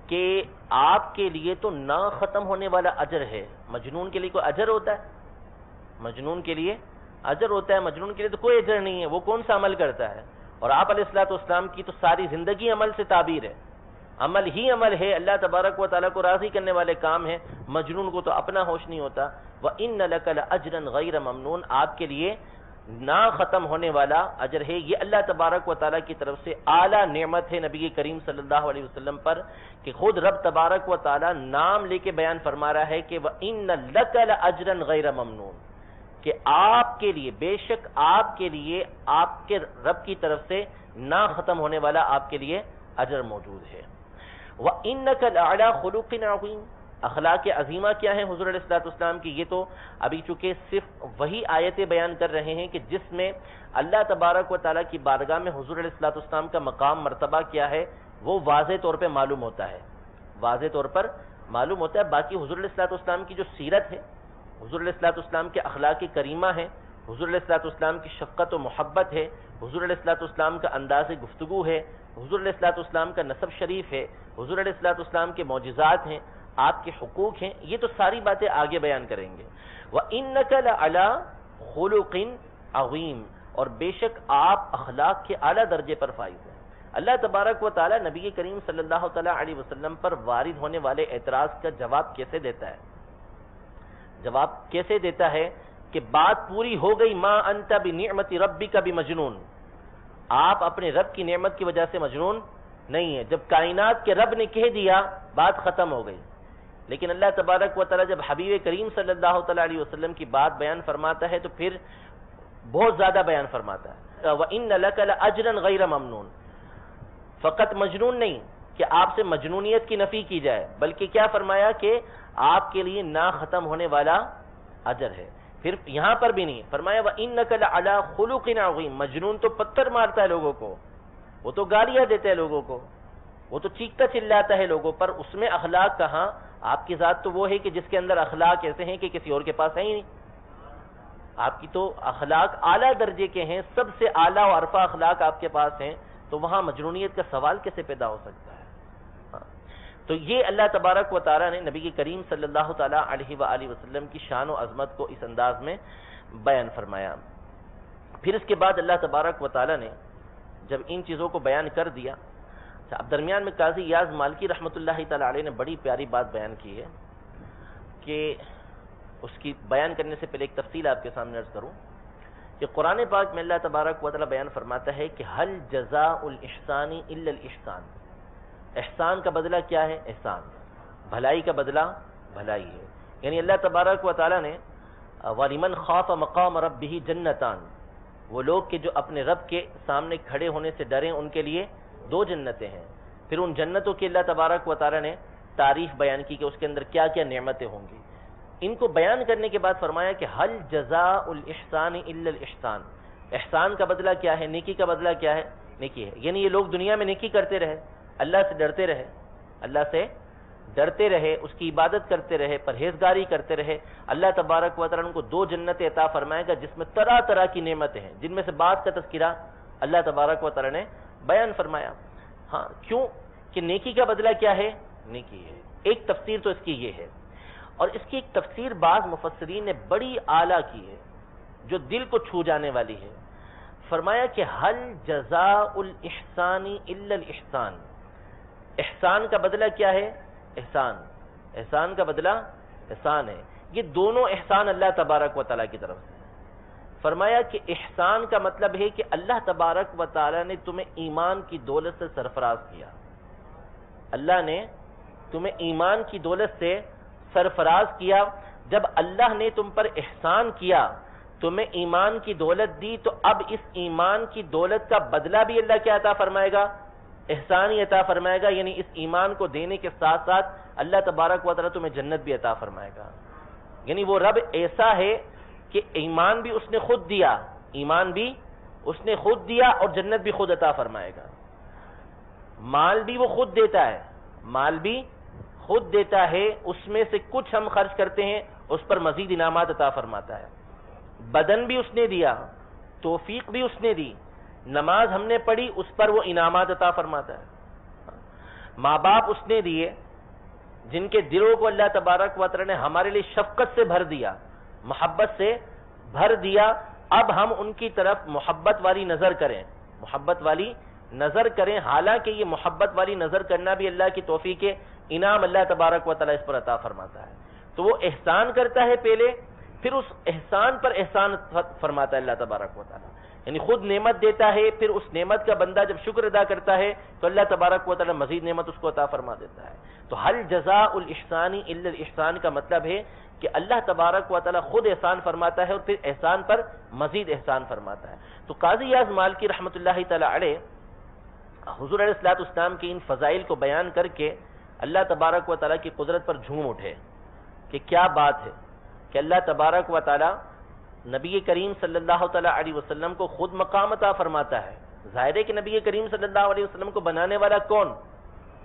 کہ آپ کے لیے تو نہ ختم ہونے والا اجر ہے۔ مجنون کے لیے کوئی اجر ہوتا ہے؟ مجنون کے لیے اجر ہوتا ہے؟ مجنون کے لیے تو کوئی اجر نہیں ہے، وہ کون سا عمل کرتا ہے؟ اور آپ علیہ السلام کی تو ساری زندگی عمل سے تعبیر ہے، عمل ہی عمل ہے، اللہ تبارک و تعالیٰ کو راضی کرنے والے کام ہیں۔ مجنون کو تو اپنا ہوش نہیں ہوتا۔ وَإِنَّ لَكَ لَأَجْرًا غَيْرَ مَمْنُونَ، آپ کے لیے نہ ختم ہونے والا اجر ہے۔ یہ اللہ تبارک و تعالیٰ کی طرف سے اعلیٰ نعمت ہے نبی کریم صلی اللہ علیہ وسلم پر، کہ خود رب تبارک و تعالیٰ نام لے کے بیان فرما رہا ہے کہ وَإِنَّ لَكَ لَأَجْرًا غَيْرَ مَمْنُونَ، کہ آپ کے لیے، بے شک آپ کے لیے آپ کے رب کی طرف سے نہ ختم ہونے والا آپ کے لیے اجر موجود ہے۔ وَإِنَّكَ لَعَلَىٰ خُلُقٍ عَظِيمٍ، اخلاق عظیمہ کیا ہے حضور علیہ السلام کی؟ یہ تو ابھی چونکہ صرف وہی آیتیں بیان کر رہے ہیں کہ جس میں اللہ تبارک و تعالیٰ کی بارگاہ میں حضور علیہ السلام کا مقام مرتبہ کیا ہے وہ واضح طور پہ معلوم ہوتا ہے، واضح طور پر معلوم ہوتا ہے۔ باقی حضور علیہ السلام کی جو سیرت ہے، حضور علیہ السلام کے اخلاق کریمہ ہیں، حضور علیہ السلام کی شفقت و محبت ہے، حضور علیہ السلام کا انداز گفتگو ہے، حضور علیہ السلام کا نسب شریف ہے، حضور علیہ السلام کے معجزات ہیں، آپ کے حقوق ہیں، یہ تو ساری باتیں آگے بیان کریں گے۔ وَإِنَّكَ لَعَلَىٰ خُلُقٍ عَظِيمٍ، اور بے شک آپ اخلاق کے اعلیٰ درجے پر فائز ہیں، اللہ تبارک و تعالی نبی کریم صلی اللہ تعالی علیہ وسلم پر وارد ہونے والے اعتراض کا جواب کیسے دیتا ہے؟ جواب کیسے دیتا ہے کہ بات پوری ہو گئی، ما انت بنعمت ربک بمجنون، آپ اپنے رب کی نعمت کی وجہ سے مجنون نہیں ہے۔ جب کائنات کے رب نے کہہ دیا بات ختم ہو گئی۔ لیکن اللہ تبارک و تعالی جب حبیب کریم صلی اللہ تعالی علیہ وسلم کی بات بیان فرماتا ہے تو پھر بہت زیادہ بیان فرماتا ہے۔ وَإِنَّ لَكَ لَأَجْرًا غَيْرَ مَمْنُونَ، فقط مجنون نہیں کہ آپ سے مجنونیت کی نفی کی جائے، بلکہ کیا فرمایا کہ آپ کے لیے نہ ختم ہونے والا اجر ہے۔ پھر یہاں پر بھی نہیں فرمایا وَإِنَّكَ لَعَلَىٰ خُلُقٍ عَظِيمٍ، مجنون تو پتھر مارتا ہے لوگوں کو، وہ تو گالیاں دیتا ہے لوگوں کو، وہ تو چیختا چلاتا ہے لوگوں پر، اس میں اخلاق کہاں؟ آپ کی ذات تو وہ ہے کہ جس کے اندر اخلاق ایسے ہیں کہ کسی اور کے پاس ہے ہی نہیں۔ آپ کی تو اخلاق اعلیٰ درجے کے ہیں، سب سے اعلیٰ و عرفہ اخلاق آپ کے پاس ہیں، تو وہاں مجنونیت کا سوال کیسے پیدا ہو سکتا ہے؟ تو یہ اللہ تبارک و تعالیٰ نے نبی کریم صلی اللہ تعالیٰ علیہ وآلہ وسلم کی شان و عظمت کو اس انداز میں بیان فرمایا۔ پھر اس کے بعد اللہ تبارک و تعالیٰ نے جب ان چیزوں کو بیان کر دیا، اب درمیان میں قاضی ایاز مالکی رحمۃ اللہ تعالیٰ علیہ نے بڑی پیاری بات بیان کی ہے کہ اس کی بیان کرنے سے پہلے ایک تفصیل آپ کے سامنے عرض کروں کہ قرآن پاک میں اللہ تبارک و تعالیٰ بیان فرماتا ہے کہ حل جزاء الاحسان الا الاحسان، احسان کا بدلہ کیا ہے؟ احسان، بھلائی کا بدلہ بھلائی ہے۔ یعنی اللہ تبارک و تعالیٰ نے وَلِمَنْ خَافَ مَقَامَ رَبِّهِ جَنَّتان، وہ لوگ کہ جو اپنے رب کے سامنے کھڑے ہونے سے ڈریں ان کے لیے دو جنتیں ہیں۔ پھر ان جنتوں کی اللہ تبارک و تعالیٰ نے تعریف بیان کی کہ اس کے اندر کیا کیا نعمتیں ہوں گی۔ ان کو بیان کرنے کے بعد فرمایا کہ حل جزاء الاحسان الا الاحسان، احسان کا بدلہ کیا ہے؟ نیکی کا بدلہ کیا ہے؟ نیکی ہے۔ یعنی یہ لوگ دنیا میں نیکی کرتے رہے، اللہ سے ڈرتے رہے، اللہ سے ڈرتے رہے، اس کی عبادت کرتے رہے، پرہیزگاری کرتے رہے، اللہ تبارک و تعالیٰ ان کو دو جنتیں عطا فرمائے گا جس میں طرح طرح کی نعمتیں ہیں، جن میں سے بعض کا تذکرہ اللہ تبارک و تعالیٰ نے بیان فرمایا۔ ہاں، کیوں کہ نیکی کا بدلہ کیا ہے؟ نیکی ہے۔ ایک تفسیر تو اس کی یہ ہے، اور اس کی ایک تفسیر بعض مفسرین نے بڑی اعلیٰ کی ہے جو دل کو چھو جانے والی ہے۔ فرمایا کہ حل جزاء الاحسان الا الاحسان، احسان کا بدلہ کیا ہے؟ احسان، احسان کا بدلہ احسان ہے۔ یہ دونوں احسان اللہ تبارک و تعالیٰ کی طرف سے۔ فرمایا کہ احسان کا مطلب ہے کہ اللہ تبارک و تعالیٰ نے تمہیں ایمان کی دولت سے سرفراز کیا، اللہ نے تمہیں ایمان کی دولت سے سرفراز کیا۔ جب اللہ نے تم پر احسان کیا، تمہیں ایمان کی دولت دی، تو اب اس ایمان کی دولت کا بدلہ بھی اللہ کیا عطا فرمائے گا؟ احسان ہی عطا فرمائے گا۔ یعنی اس ایمان کو دینے کے ساتھ ساتھ اللہ تبارک و تعالیٰ تمہیں جنت بھی عطا فرمائے گا۔ یعنی وہ رب ایسا ہے کہ ایمان بھی اس نے خود دیا، ایمان بھی اس نے خود دیا اور جنت بھی خود عطا فرمائے گا۔ مال بھی وہ خود دیتا ہے، مال بھی خود دیتا ہے، اس میں سے کچھ ہم خرچ کرتے ہیں، اس پر مزید انعامات عطا فرماتا ہے۔ بدن بھی اس نے دیا، توفیق بھی اس نے دی، نماز ہم نے پڑھی، اس پر وہ انعامات عطا فرماتا ہے۔ ماں باپ اس نے دیے جن کے دلوں کو اللہ تبارک و تعالی نے ہمارے لیے شفقت سے بھر دیا، محبت سے بھر دیا۔ اب ہم ان کی طرف محبت والی نظر کریں، محبت والی نظر کریں، حالانکہ یہ محبت والی نظر کرنا بھی اللہ کی توفیق ہے، انعام اللہ تبارک و تعالی اس پر عطا فرماتا ہے۔ تو وہ احسان کرتا ہے پہلے، پھر اس احسان پر احسان فرماتا ہے اللہ تبارک و تعالی، یعنی خود نعمت دیتا ہے، پھر اس نعمت کا بندہ جب شکر ادا کرتا ہے تو اللہ تبارک و تعالی مزید نعمت اس کو عطا فرما دیتا ہے۔ تو حل جزاء الاحسان الا الاحسان کا مطلب ہے کہ اللہ تبارک و تعالی خود احسان فرماتا ہے اور پھر احسان پر مزید احسان فرماتا ہے۔ تو قاضی ایاز مالکی رحمۃ اللہ تعالی علیہ حضور علیہ الصلوۃ والسلام کی ان فضائل کو بیان کر کے اللہ تبارک و تعالی کی قدرت پر جھوم اٹھے کہ کیا بات ہے کہ اللہ تبارک و تعالی نبی کریم صلی اللہ تعالی علیہ وسلم کو خود مقام عطا فرماتا ہے۔ ظاہر ہے کہ نبی کریم صلی اللہ علیہ وسلم کو بنانے والا کون؟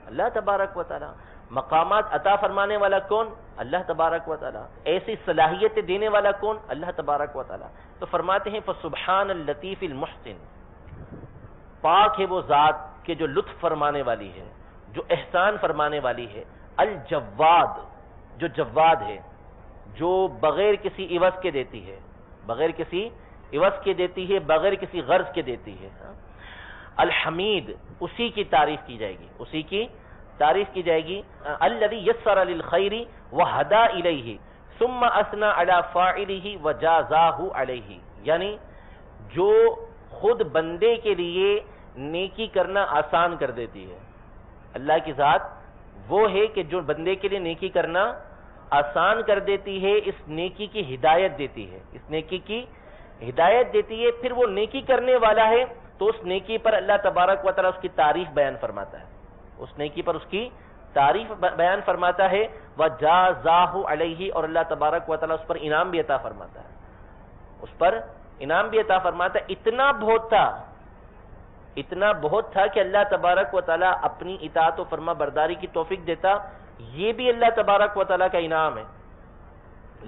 اللہ تبارک و تعالی۔ مقامات عطا فرمانے والا کون؟ اللہ تبارک و تعالی۔ ایسی صلاحیتیں دینے والا کون؟ اللہ تبارک و تعالی۔ تو فرماتے ہیں فسبحان اللطیف المحسن، پاک ہے وہ ذات کہ جو لطف فرمانے والی ہے، جو احسان فرمانے والی ہے، الجواد، جو جواد ہے، جو بغیر کسی عوض کے دیتی ہے، بغیر کسی عوض کے دیتی ہے، بغیر کسی غرض کے دیتی ہے۔ الحمید، اسی کی تعریف کی جائے گی، اسی کی تعریف کی جائے گی. الذی یسر للخیر وہدی الیہ ثم اثنى علی فاعلہ وجازاہ علیہ، یعنی جو خود بندے کے لیے نیکی کرنا آسان کر دیتی ہے. اللہ کی ذات وہ ہے کہ جو بندے کے لیے نیکی کرنا آسان کر دیتی ہے، اس نیکی کی ہدایت دیتی ہے، اس نیکی کی ہدایت دیتی ہے. پھر وہ نیکی کرنے والا ہے تو اس نیکی پر اللہ تبارک و تعالیٰ اس کی تعریف بیان فرماتا ہے، اس نیکی پر اس کی تعریف بیان فرماتا ہے. وجازاہ علیہ، اور اللہ تبارک و تعالیٰ اس پر انعام بھی عطا فرماتا ہے، اس پر انعام بھی عطا فرماتا ہے. اتنا بہت تھا کہ اللہ تبارک و تعالیٰ اپنی اطاعت و فرما برداری کی توفیق دیتا. یہ بھی اللہ تبارک و تعالیٰ کا انعام ہے،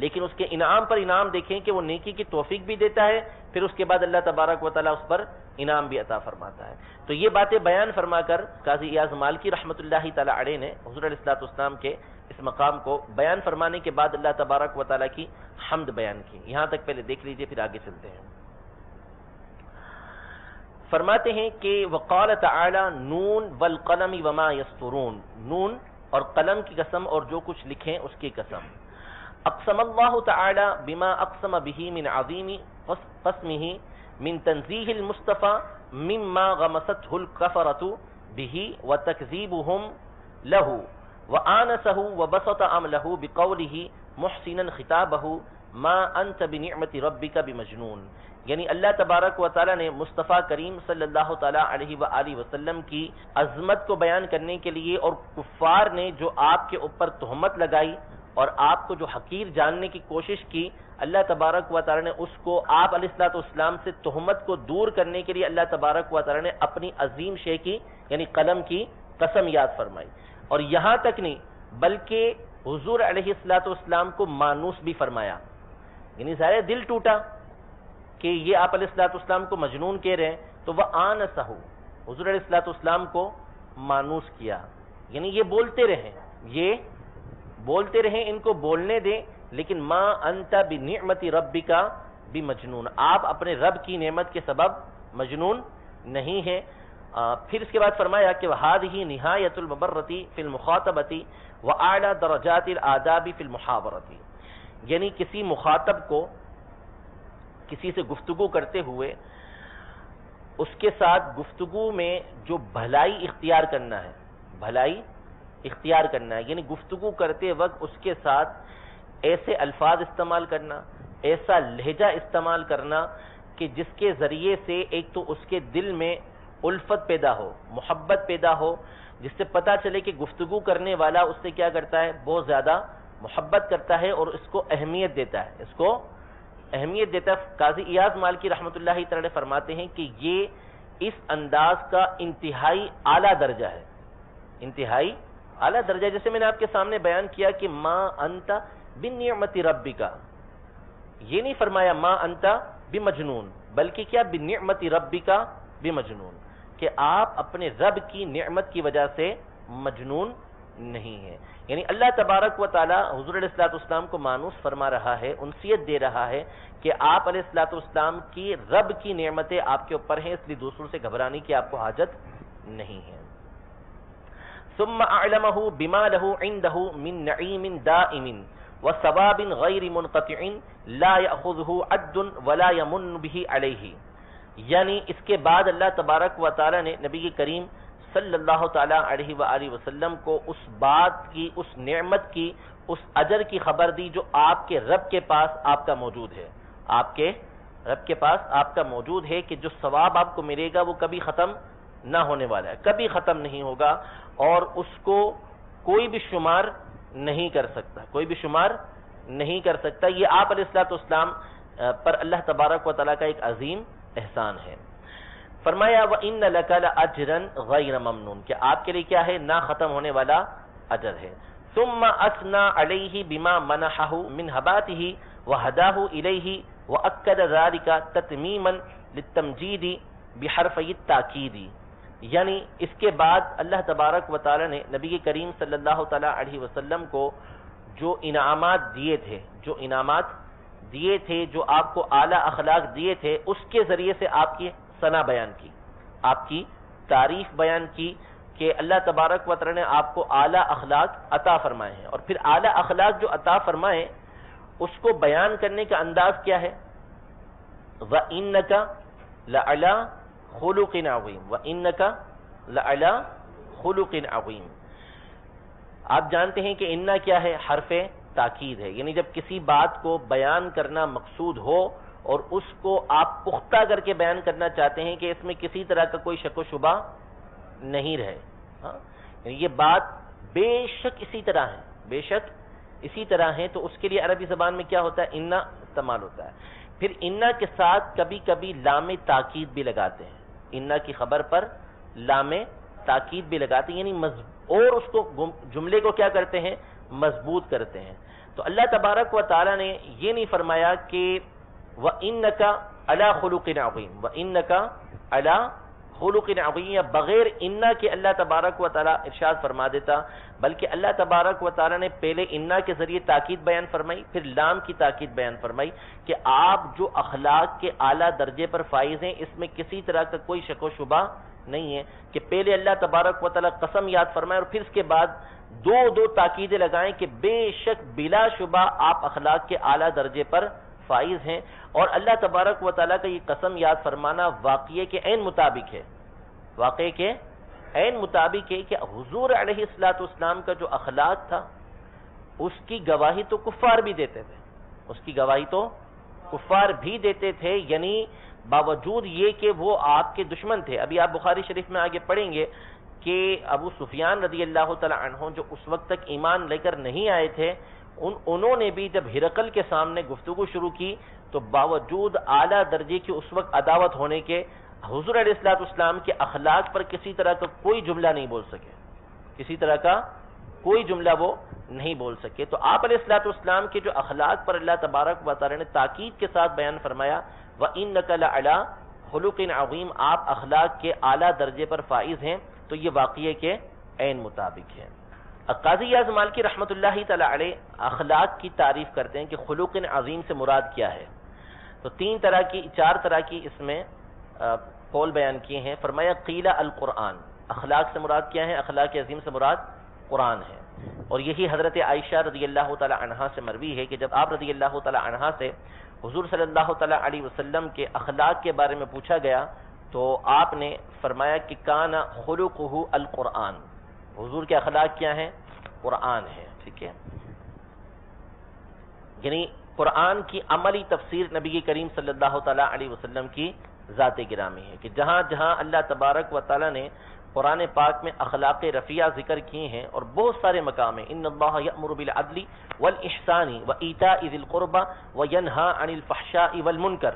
لیکن اس کے انعام پر انعام دیکھیں کہ وہ نیکی کی توفیق بھی دیتا ہے، پھر اس کے بعد اللہ تبارک و تعالیٰ اس پر انعام بھی عطا فرماتا ہے. تو یہ باتیں بیان فرما کر قاضی ایاز مالکی رحمۃ اللہ تعالیٰ علیہ نے حضور علیہ الصلوۃ والسلام کے اس مقام کو بیان فرمانے کے بعد اللہ تبارک و تعالیٰ کی حمد بیان کی. یہاں تک پہلے دیکھ لیجئے، پھر آگے چلتے ہیں. فرماتے ہیں کہ وقال تعالی نون والقلم وما یسطرون، نون اور قلم کی قسم اور جو کچھ لکھیں اس کی قسم. اقسم اللہ تعالی بما اقسم به من عظیم قسمه من تنزیہ المصطفى مما غمسته الكفرة به وتكذيبهم له وآنسه وبسط عمله بقوله محسنا خطابه ما انت بنعمت ربك بمجنون. یعنی اللہ تبارک و تعالیٰ نے مصطفیٰ کریم صلی اللہ تعالیٰ علیہ وآلہ وسلم کی عظمت کو بیان کرنے کے لیے، اور کفار نے جو آپ کے اوپر تہمت لگائی اور آپ کو جو حقیر جاننے کی کوشش کی، اللہ تبارک و تعالیٰ نے اس کو آپ علیہ الصلوۃ والسلام سے تہمت کو دور کرنے کے لیے اللہ تبارک و تعالیٰ نے اپنی عظیم شے کی یعنی قلم کی قسم یاد فرمائی. اور یہاں تک نہیں بلکہ حضور علیہ الصلوۃ والسلام کو مانوس بھی فرمایا. یعنی ظاہر دل ٹوٹا کہ یہ آپ علیہ الصلوۃ والسلام کو مجنون کہہ رہے ہیں، تو وہ آنسہ، حضور علیہ الصلوۃ والسلام کو مانوس کیا. یعنی یہ بولتے رہیں، ان کو بولنے دیں، لیکن ما انت بنعمت ربک بمجنون، آپ اپنے رب کی نعمت کے سبب مجنون نہیں ہیں. پھر اس کے بعد فرمایا کہ وَهَذِهِ نِهَایَةُ الْمَبَرَّةِ فِي الْمُخَاطَبَةِ وَأَعْلَى دَرَجَاتِ الْآدَابِ فِي الْمُحَاوَرَةِ. یعنی کسی مخاطب کو کسی سے گفتگو کرتے ہوئے اس کے ساتھ گفتگو میں جو بھلائی اختیار کرنا ہے، یعنی گفتگو کرتے وقت اس کے ساتھ ایسے الفاظ استعمال کرنا، ایسا لہجہ استعمال کرنا کہ جس کے ذریعے سے ایک تو اس کے دل میں الفت پیدا ہو، محبت پیدا ہو، جس سے پتہ چلے کہ گفتگو کرنے والا اس سے کیا کرتا ہے، بہت زیادہ محبت کرتا ہے اور اس کو اہمیت دیتا ہے. قاضی ایاز مالکی رحمۃ اللہ تعالی فرماتے ہیں کہ یہ اس انداز کا انتہائی اعلیٰ درجہ ہے، جیسے میں نے آپ کے سامنے بیان کیا کہ ما انت بنعمت ربک، یہ نہیں فرمایا ما انت بمجنون، بلکہ کیا بنعمت ربک بمجنون، کہ آپ اپنے رب کی نعمت کی وجہ سے مجنون نہیں ہے. یعنی اللہ تبارک و تعالی حضور علیہ الصلوۃ والسلام کو مانوس فرما رہا ہے، انسیت دے رہا ہے کہ آپ علیہ الصلوۃ والسلام کی رب کی نعمتیں آپ کے اوپر ہیں، اس لیے دوسروں سے گھبرانے کی آپ کو حاجت نہیں ہے. ثم اعلمه بما له عنده من نعیم دائم وثواب غیر منقطع لا یأخذه عد ولا یمن به علیہ. یعنی اس کے بعد اللہ تبارک و تعالی نے نبی کریم صلی اللہ تعالی علیہ وآلہ وسلم کو اس بات کی، اس نعمت کی، اس اجر کی خبر دی جو آپ کے رب کے پاس آپ کا موجود ہے. آپ کے رب کے پاس آپ کا موجود ہے کہ جو ثواب آپ کو ملے گا وہ کبھی ختم نہ ہونے والا ہے، کبھی ختم نہیں ہوگا، اور اس کو کوئی بھی شمار نہیں کر سکتا. یہ آپ علیہ الصلوۃ والسلام پر اللہ تبارک و تعالیٰ کا ایک عظیم احسان ہے. فرمایا وَإِنَّ لَكَ لَأَجْرًا غَيْرَ مَمْنُونٍ، کہ آپ کے لیے کیا ہے، نہ ختم ہونے والا اجر ہے. ثُمَّ أَثْنَى عَلَيْهِ بِمَا مَنَحَهُ مِنْ هَبَاتِهِ وَهَدَاهُ إِلَيْهِ وَأَكَّدَ ذَلِكَ تَتْمِيمًا لِلتَّمْجِيدِ بِحَرْفَيِ التَّأْكِيدِ. یعنی اس کے بعد اللہ تبارک و تعالی نے نبی کریم صلی اللہ تعالی علیہ وسلم کو جو انعامات دیے تھے، جو آپ کو اعلیٰ اخلاق دیے تھے، اس کے ذریعے سے آپ کی ثنا بیان کی، آپ کی تعریف بیان کی کہ اللہ تبارک و تعالی نے آپ کو اعلیٰ اخلاق عطا فرمائے ہیں، اور پھر اعلیٰ اخلاق جو عطا فرمائے اس کو بیان کرنے کا انداز کیا ہے؟ وَإِنَّكَ لَعَلَىٰ خُلُقٍ عَظِيمٍ، وَإِنَّكَ لَعَلَىٰ خُلُقٍ عَظِيمٍ۔ آپ جانتے ہیں کہ اِنَّا کیا ہے؟ حرف تاکید ہے، یعنی جب کسی بات کو بیان کرنا مقصود ہو اور اس کو آپ پختہ کر کے بیان کرنا چاہتے ہیں کہ اس میں کسی طرح کا کوئی شک و شبہ نہیں رہے، یعنی یہ بات بے شک اسی طرح ہے، بے شک اسی طرح ہے، تو اس کے لیے عربی زبان میں کیا ہوتا ہے؟ اِنَّا استعمال ہوتا ہے۔ پھر اِنَّا کے ساتھ کبھی کبھی لام تاکید بھی لگاتے ہیں، اِنَّا کی خبر پر لام تاکید بھی لگاتے ہیں، یعنی اور اس کو جملے کو کیا کرتے ہیں؟ مضبوط کرتے ہیں۔ تو اللہ تبارک و تعالی نے یہ نہیں فرمایا کہ وَإِنَّكَ عَلَىٰ خُلُقٍ عَظِيمٍ، وَإِنَّكَ عَلَىٰ خُلُقٍ عَظِيمٍ، یا بغیر اِنَّا کے اللہ تبارک و تعالی ارشاد فرما دیتا، بلکہ اللہ تبارک و تعالی نے پہلے اِنَّا کے ذریعے تاکید بیان فرمائی، پھر لام کی تاکید بیان فرمائی کہ آپ جو اخلاق کے اعلیٰ درجے پر فائز ہیں اس میں کسی طرح کا کوئی شک و شبہ نہیں ہے، کہ پہلے اللہ تبارک و تعالی قسم یاد فرمائے اور پھر اس کے بعد دو تاکیدیں لگائیں کہ بے شک بلا شبہ آپ اخلاق کے اعلیٰ درجے پر فائز ہیں، اور اللہ تبارک و تعالیٰ کا یہ قسم یاد فرمانا واقعے کے عین مطابق ہے، واقعے کے عین مطابق ہے کہ حضور علیہ السلام کا جو اخلاق تھا اس کی گواہی تو کفار بھی دیتے تھے، اس کی گواہی تو کفار بھی دیتے تھے، یعنی باوجود یہ کہ وہ آپ کے دشمن تھے۔ ابھی آپ بخاری شریف میں آگے پڑھیں گے کہ ابو سفیان رضی اللہ تعالی عنہ جو اس وقت تک ایمان لے کر نہیں آئے تھے، انہوں نے بھی جب ہرقل کے سامنے گفتگو شروع کی تو باوجود اعلیٰ درجے کی اس وقت عداوت ہونے کے حضور علیہ السلام کے اخلاق پر کسی طرح کا کوئی جملہ نہیں بول سکے، کسی طرح کا کوئی جملہ وہ نہیں بول سکے۔ تو آپ علیہ السلام کے جو اخلاق پر اللہ تبارک و تعالی نے تاکید کے ساتھ بیان فرمایا وَإِنَّكَ لَعَلَىٰ خُلُقٍ عَظِيمٍ، آپ اخلاق کے اعلیٰ درجے پر فائز ہیں، تو یہ واقعے کے عین مطابق ہے۔ قاضی یاز مالکی رحمۃ اللہ تعالی علیہ اخلاق کی تعریف کرتے ہیں کہ خلق عظیم سے مراد کیا ہے، تو چار طرح کی اس میں قول بیان کیے ہیں۔ فرمایا قیل القرآن، اخلاق سے مراد کیا ہے؟ اخلاق عظیم سے مراد قرآن ہے، اور یہی حضرت عائشہ رضی اللہ تعالی عنہا سے مروی ہے کہ جب آپ رضی اللہ تعالی عنہا سے حضور صلی اللہ تعالی علیہ وسلم کے اخلاق کے بارے میں پوچھا گیا تو آپ نے فرمایا کہ کان خلقہ القرآن، حضور کے اخلاق کیا ہیں؟ قرآن ہے، ٹھیک ہے، یعنی قرآن کی عملی تفسیر نبی کریم صلی اللہ تعالی علیہ وسلم کی ذات گرامی ہے، کہ جہاں جہاں اللہ تبارک و تعالی نے قرآن پاک میں اخلاق رفیعہ ذکر کیے ہیں، اور بہت سارے مقام ہیں، ان اللہ یأمر بالعدل والاحسان وایتاء ذی القربى وینہی عن الفحشاء والمنکر،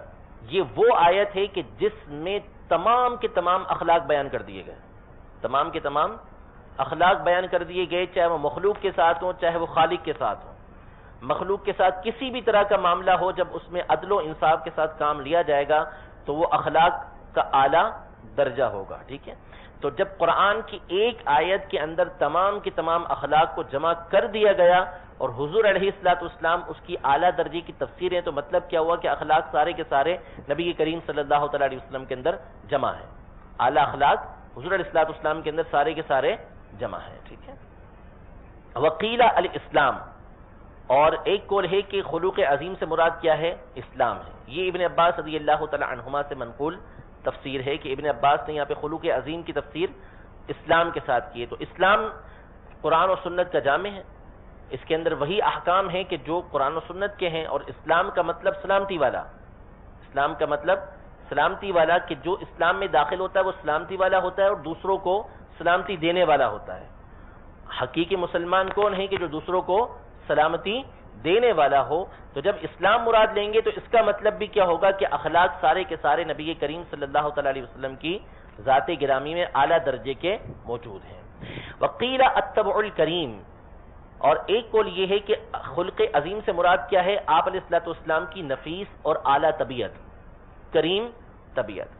یہ وہ آیت ہے کہ جس میں تمام کے تمام اخلاق بیان کر دیے گئے، تمام کے تمام اخلاق بیان کر دیے گئے، چاہے وہ مخلوق کے ساتھ ہوں چاہے وہ خالق کے ساتھ ہوں۔ مخلوق کے ساتھ کسی بھی طرح کا معاملہ ہو، جب اس میں عدل و انصاف کے ساتھ کام لیا جائے گا تو وہ اخلاق کا اعلیٰ درجہ ہوگا، ٹھیک ہے۔ تو جب قرآن کی ایک آیت کے اندر تمام کے تمام اخلاق کو جمع کر دیا گیا اور حضور علیہ السلام اس کی اعلیٰ درجے کی تفسیر ہے، تو مطلب کیا ہوا کہ اخلاق سارے کے سارے نبی کریم صلی اللہ تعالی علیہ وسلم کے اندر جمع ہے، اعلیٰ اخلاق حضور علیہ السلام کے اندر سارے کے سارے جمع ہے، ٹھیک ہے۔ وقیل الاسلام، اور ایک قول ہے کہ خلق عظیم سے مراد کیا ہے؟ اسلام ہے، یہ ابن عباس رضی اللہ تعالی عنہما سے منقول تفسیر ہے کہ ابن عباس نے یہاں پہ خلق عظیم کی تفسیر اسلام کے ساتھ کی ہے۔ تو اسلام قرآن و سنت کا جامع ہے، اس کے اندر وہی احکام ہیں کہ جو قرآن و سنت کے ہیں، اور اسلام کا مطلب سلامتی والا، اسلام کا مطلب سلامتی والا، کہ جو اسلام میں داخل ہوتا ہے وہ سلامتی والا ہوتا ہے اور دوسروں کو سلامتی دینے والا ہوتا ہے۔ حقیقی مسلمان کون ہے؟ کہ جو دوسروں کو سلامتی دینے والا ہو۔ تو جب اسلام مراد لیں گے تو اس کا مطلب بھی کیا ہوگا کہ اخلاق سارے کے سارے نبی کریم صلی اللہ تعالی علیہ وسلم کی ذات گرامی میں اعلیٰ درجے کے موجود ہیں۔ وقیل الطبع الکریم، اور ایک قول یہ ہے کہ خلق عظیم سے مراد کیا ہے؟ آپ علیہ السلام کی نفیس اور اعلیٰ طبیعت، کریم طبیعت،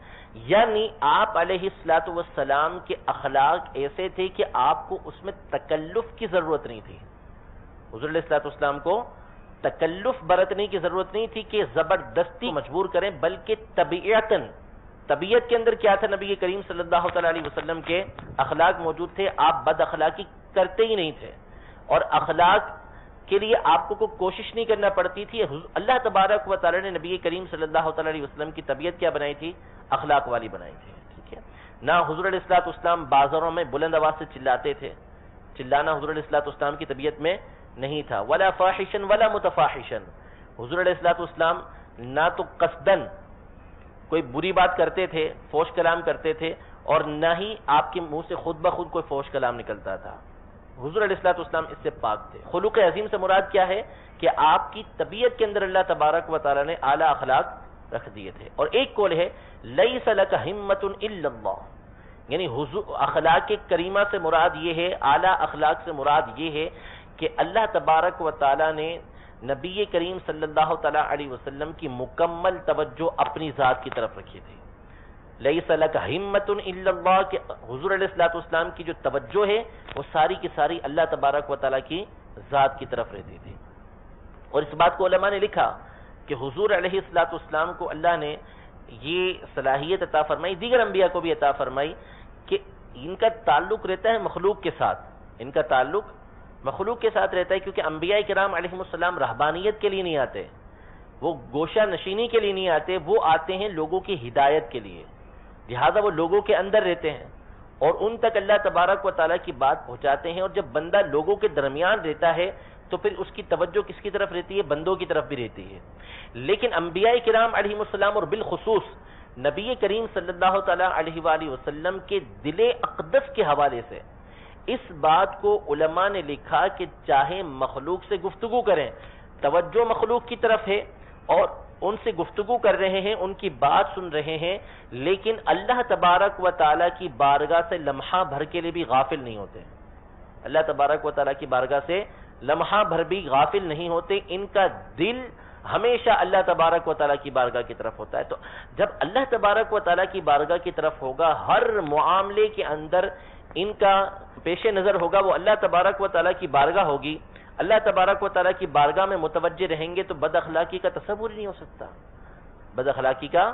یعنی آپ علیہ السلام کے اخلاق ایسے تھے کہ آپ کو اس میں تکلف کی ضرورت نہیں تھی، حضور علیہ السلام کو تکلف برتنے کی ضرورت نہیں تھی کہ زبردستی مجبور کریں، بلکہ طبیعتاً طبیعت کے اندر کیا تھا نبی کریم صلی اللہ تعالیٰ علیہ وسلم کے اخلاق موجود تھے، آپ بد اخلاقی کرتے ہی نہیں تھے، اور اخلاق کے لیے آپ کو کوئی کوشش نہیں کرنا پڑتی تھی۔ اللہ تبارک و تعالیٰ نے نبی کریم صلی اللہ تعالیٰ علیہ وسلم کی طبیعت کیا بنائی تھی؟ اخلاق والی بنائی تھی، ٹھیک ہے۔ نہ حضور علیہ الصلوۃ والسلام بازاروں میں بلند آواز سے چلاتے تھے، چلانا حضور علیہ الصلوۃ والسلام کی طبیعت میں نہیں تھا۔ ولا فاحشن ولا متفاحشن، حضور علیہ الصلوۃ والسلام نہ تو قصدن کوئی بری بات کرتے تھے، فحش کلام کرتے تھے، اور نہ ہی آپ کے منہ سے خود بخود کوئی فحش کلام نکلتا تھا۔ حضور علیہ الصلوۃ والسلام اس سے پاک تھے۔ خلق عظیم سے مراد کیا ہے؟ کہ آپ کی طبیعت کے اندر اللہ تبارک و تعالیٰ نے اعلیٰ اخلاق رکھ دیے تھے۔ اور ایک قول ہے لیس لک ہمت الا اللہ، یعنی اخلاق کریمہ سے مراد یہ ہے، اعلیٰ اخلاق سے مراد یہ ہے کہ اللہ تبارک و تعالیٰ نے نبی کریم صلی اللہ تعالیٰ علیہ وسلم کی مکمل توجہ اپنی ذات کی طرف رکھی تھی۔ لیس لک ہمت الا اللہ، کہ حضور علیہ الصلوۃ والسلام کی جو توجہ ہے وہ ساری کی ساری اللہ تبارک و تعالیٰ کی ذات کی طرف رہتی تھی۔ اور اس بات کو علماء نے لکھا کہ حضور علیہ الصلوۃ والسلام کو اللہ نے یہ صلاحیت عطا فرمائی، دیگر انبیاء کو بھی عطا فرمائی، کہ ان کا تعلق رہتا ہے مخلوق کے ساتھ، ان کا تعلق مخلوق کے ساتھ رہتا ہے، کیونکہ انبیاء کرام علیہ السلام رہبانیت کے لیے نہیں آتے، وہ گوشہ نشینی کے لیے نہیں آتے، وہ آتے ہیں لوگوں کی ہدایت کے لیے، لہذا وہ لوگوں کے اندر رہتے ہیں اور ان تک اللہ تبارک و تعالیٰ کی بات پہنچاتے ہیں۔ اور جب بندہ لوگوں کے درمیان رہتا ہے تو پھر اس کی توجہ کس کی طرف رہتی ہے؟ بندوں کی طرف بھی رہتی ہے۔ لیکن انبیاء کرام علیہ السلام اور بالخصوص نبی کریم صلی اللہ تعالیٰ علیہ وآلہ وسلم کے دل اقدس کے حوالے سے اس بات کو علماء نے لکھا کہ چاہے مخلوق سے گفتگو کریں، توجہ مخلوق کی طرف ہے اور ان سے گفتگو کر رہے ہیں، ان کی بات سن رہے ہیں، لیکن اللہ تبارک و تعالیٰ کی بارگاہ سے لمحہ بھر کے لیے بھی غافل نہیں ہوتے، اللہ تبارک و تعالیٰ کی بارگاہ سے لمحہ بھر بھی غافل نہیں ہوتے، ان کا دل ہمیشہ اللہ تبارک و تعالیٰ کی بارگاہ کی طرف ہوتا ہے۔ تو جب اللہ تبارک و تعالیٰ کی بارگاہ کی طرف ہوگا، ہر معاملے کے اندر ان کا پیش نظر ہوگا وہ اللہ تبارک و تعالیٰ کی بارگاہ ہوگی، اللہ تبارک و تعالیٰ کی بارگاہ میں متوجہ رہیں گے، تو بد اخلاقی کا تصور ہی نہیں ہو سکتا، بد اخلاقی کا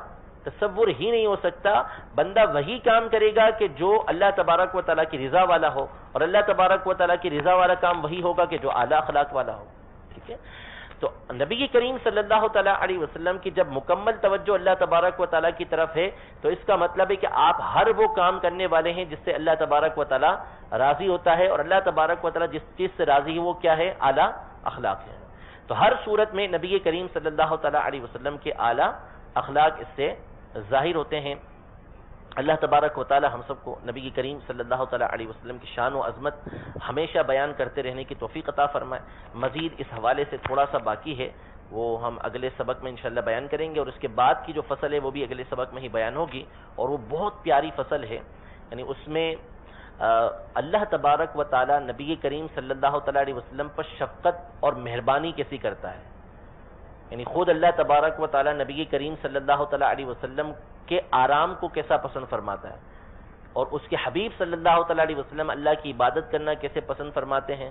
تصور ہی نہیں ہو سکتا۔ بندہ وہی کام کرے گا کہ جو اللہ تبارک و تعالیٰ کی رضا والا ہو، اور اللہ تبارک و تعالیٰ کی رضا والا کام وہی ہوگا کہ جو اعلیٰ اخلاق والا ہو، ٹھیک ہے۔ تو نبی کریم صلی اللہ تعالیٰ علیہ وسلم کی جب مکمل توجہ اللہ تبارک و تعالیٰ کی طرف ہے تو اس کا مطلب ہے کہ آپ ہر وہ کام کرنے والے ہیں جس سے اللہ تبارک و تعالیٰ راضی ہوتا ہے، اور اللہ تبارک و تعالیٰ جس چیز سے راضی ہے وہ کیا ہے؟ اعلیٰ اخلاق ہے۔ تو ہر صورت میں نبی کریم صلی اللہ تعالیٰ علیہ وسلم کے اعلیٰ اخلاق اس سے ظاہر ہوتے ہیں۔ اللہ تبارک و تعالی ہم سب کو نبی کریم صلی اللہ تعالیٰ علیہ وسلم کی شان و عظمت ہمیشہ بیان کرتے رہنے کی توفیق عطا فرمائے۔ مزید اس حوالے سے تھوڑا سا باقی ہے، وہ ہم اگلے سبق میں انشاءاللہ بیان کریں گے، اور اس کے بعد کی جو فصل ہے وہ بھی اگلے سبق میں ہی بیان ہوگی، اور وہ بہت پیاری فصل ہے، یعنی اس میں اللہ تبارک و تعالی نبی کریم صلی اللہ تعالیٰ علیہ وسلم پر شفقت اور مہربانی کیسی کرتا ہے، یعنی خود اللہ تبارک و تعالی نبی کریم صلی اللہ تعالیٰ علیہ وسلم کے آرام کو کیسا پسند فرماتا ہے، اور اس کے حبیب صلی اللہ تعالیٰ علیہ وسلم اللہ کی عبادت کرنا کیسے پسند فرماتے ہیں،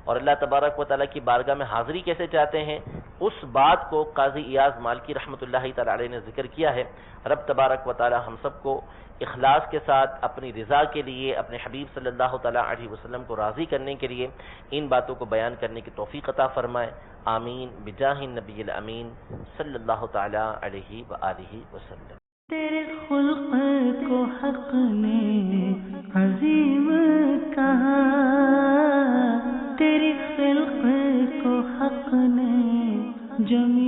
اور اللہ تبارک و تعالیٰ کی بارگاہ میں حاضری کیسے چاہتے ہیں، اس بات کو قاضی ایاز مالکی رحمۃ اللہ تعالیٰ علیہ نے ذکر کیا ہے۔ رب تبارک و تعالیٰ ہم سب کو اخلاص کے ساتھ اپنی رضا کے لیے، اپنے حبیب صلی اللہ تعالیٰ علیہ وسلم کو راضی کرنے کے لیے ان باتوں کو بیان کرنے کی توفیق عطا فرمائے، آمین بجاہ النبی الامین صلی اللہ تعالیٰ علیہ وآلہ وسلم۔ تیرے خلق کو حق نے عظیم کہا، تیری خلق کو حق نے جمیل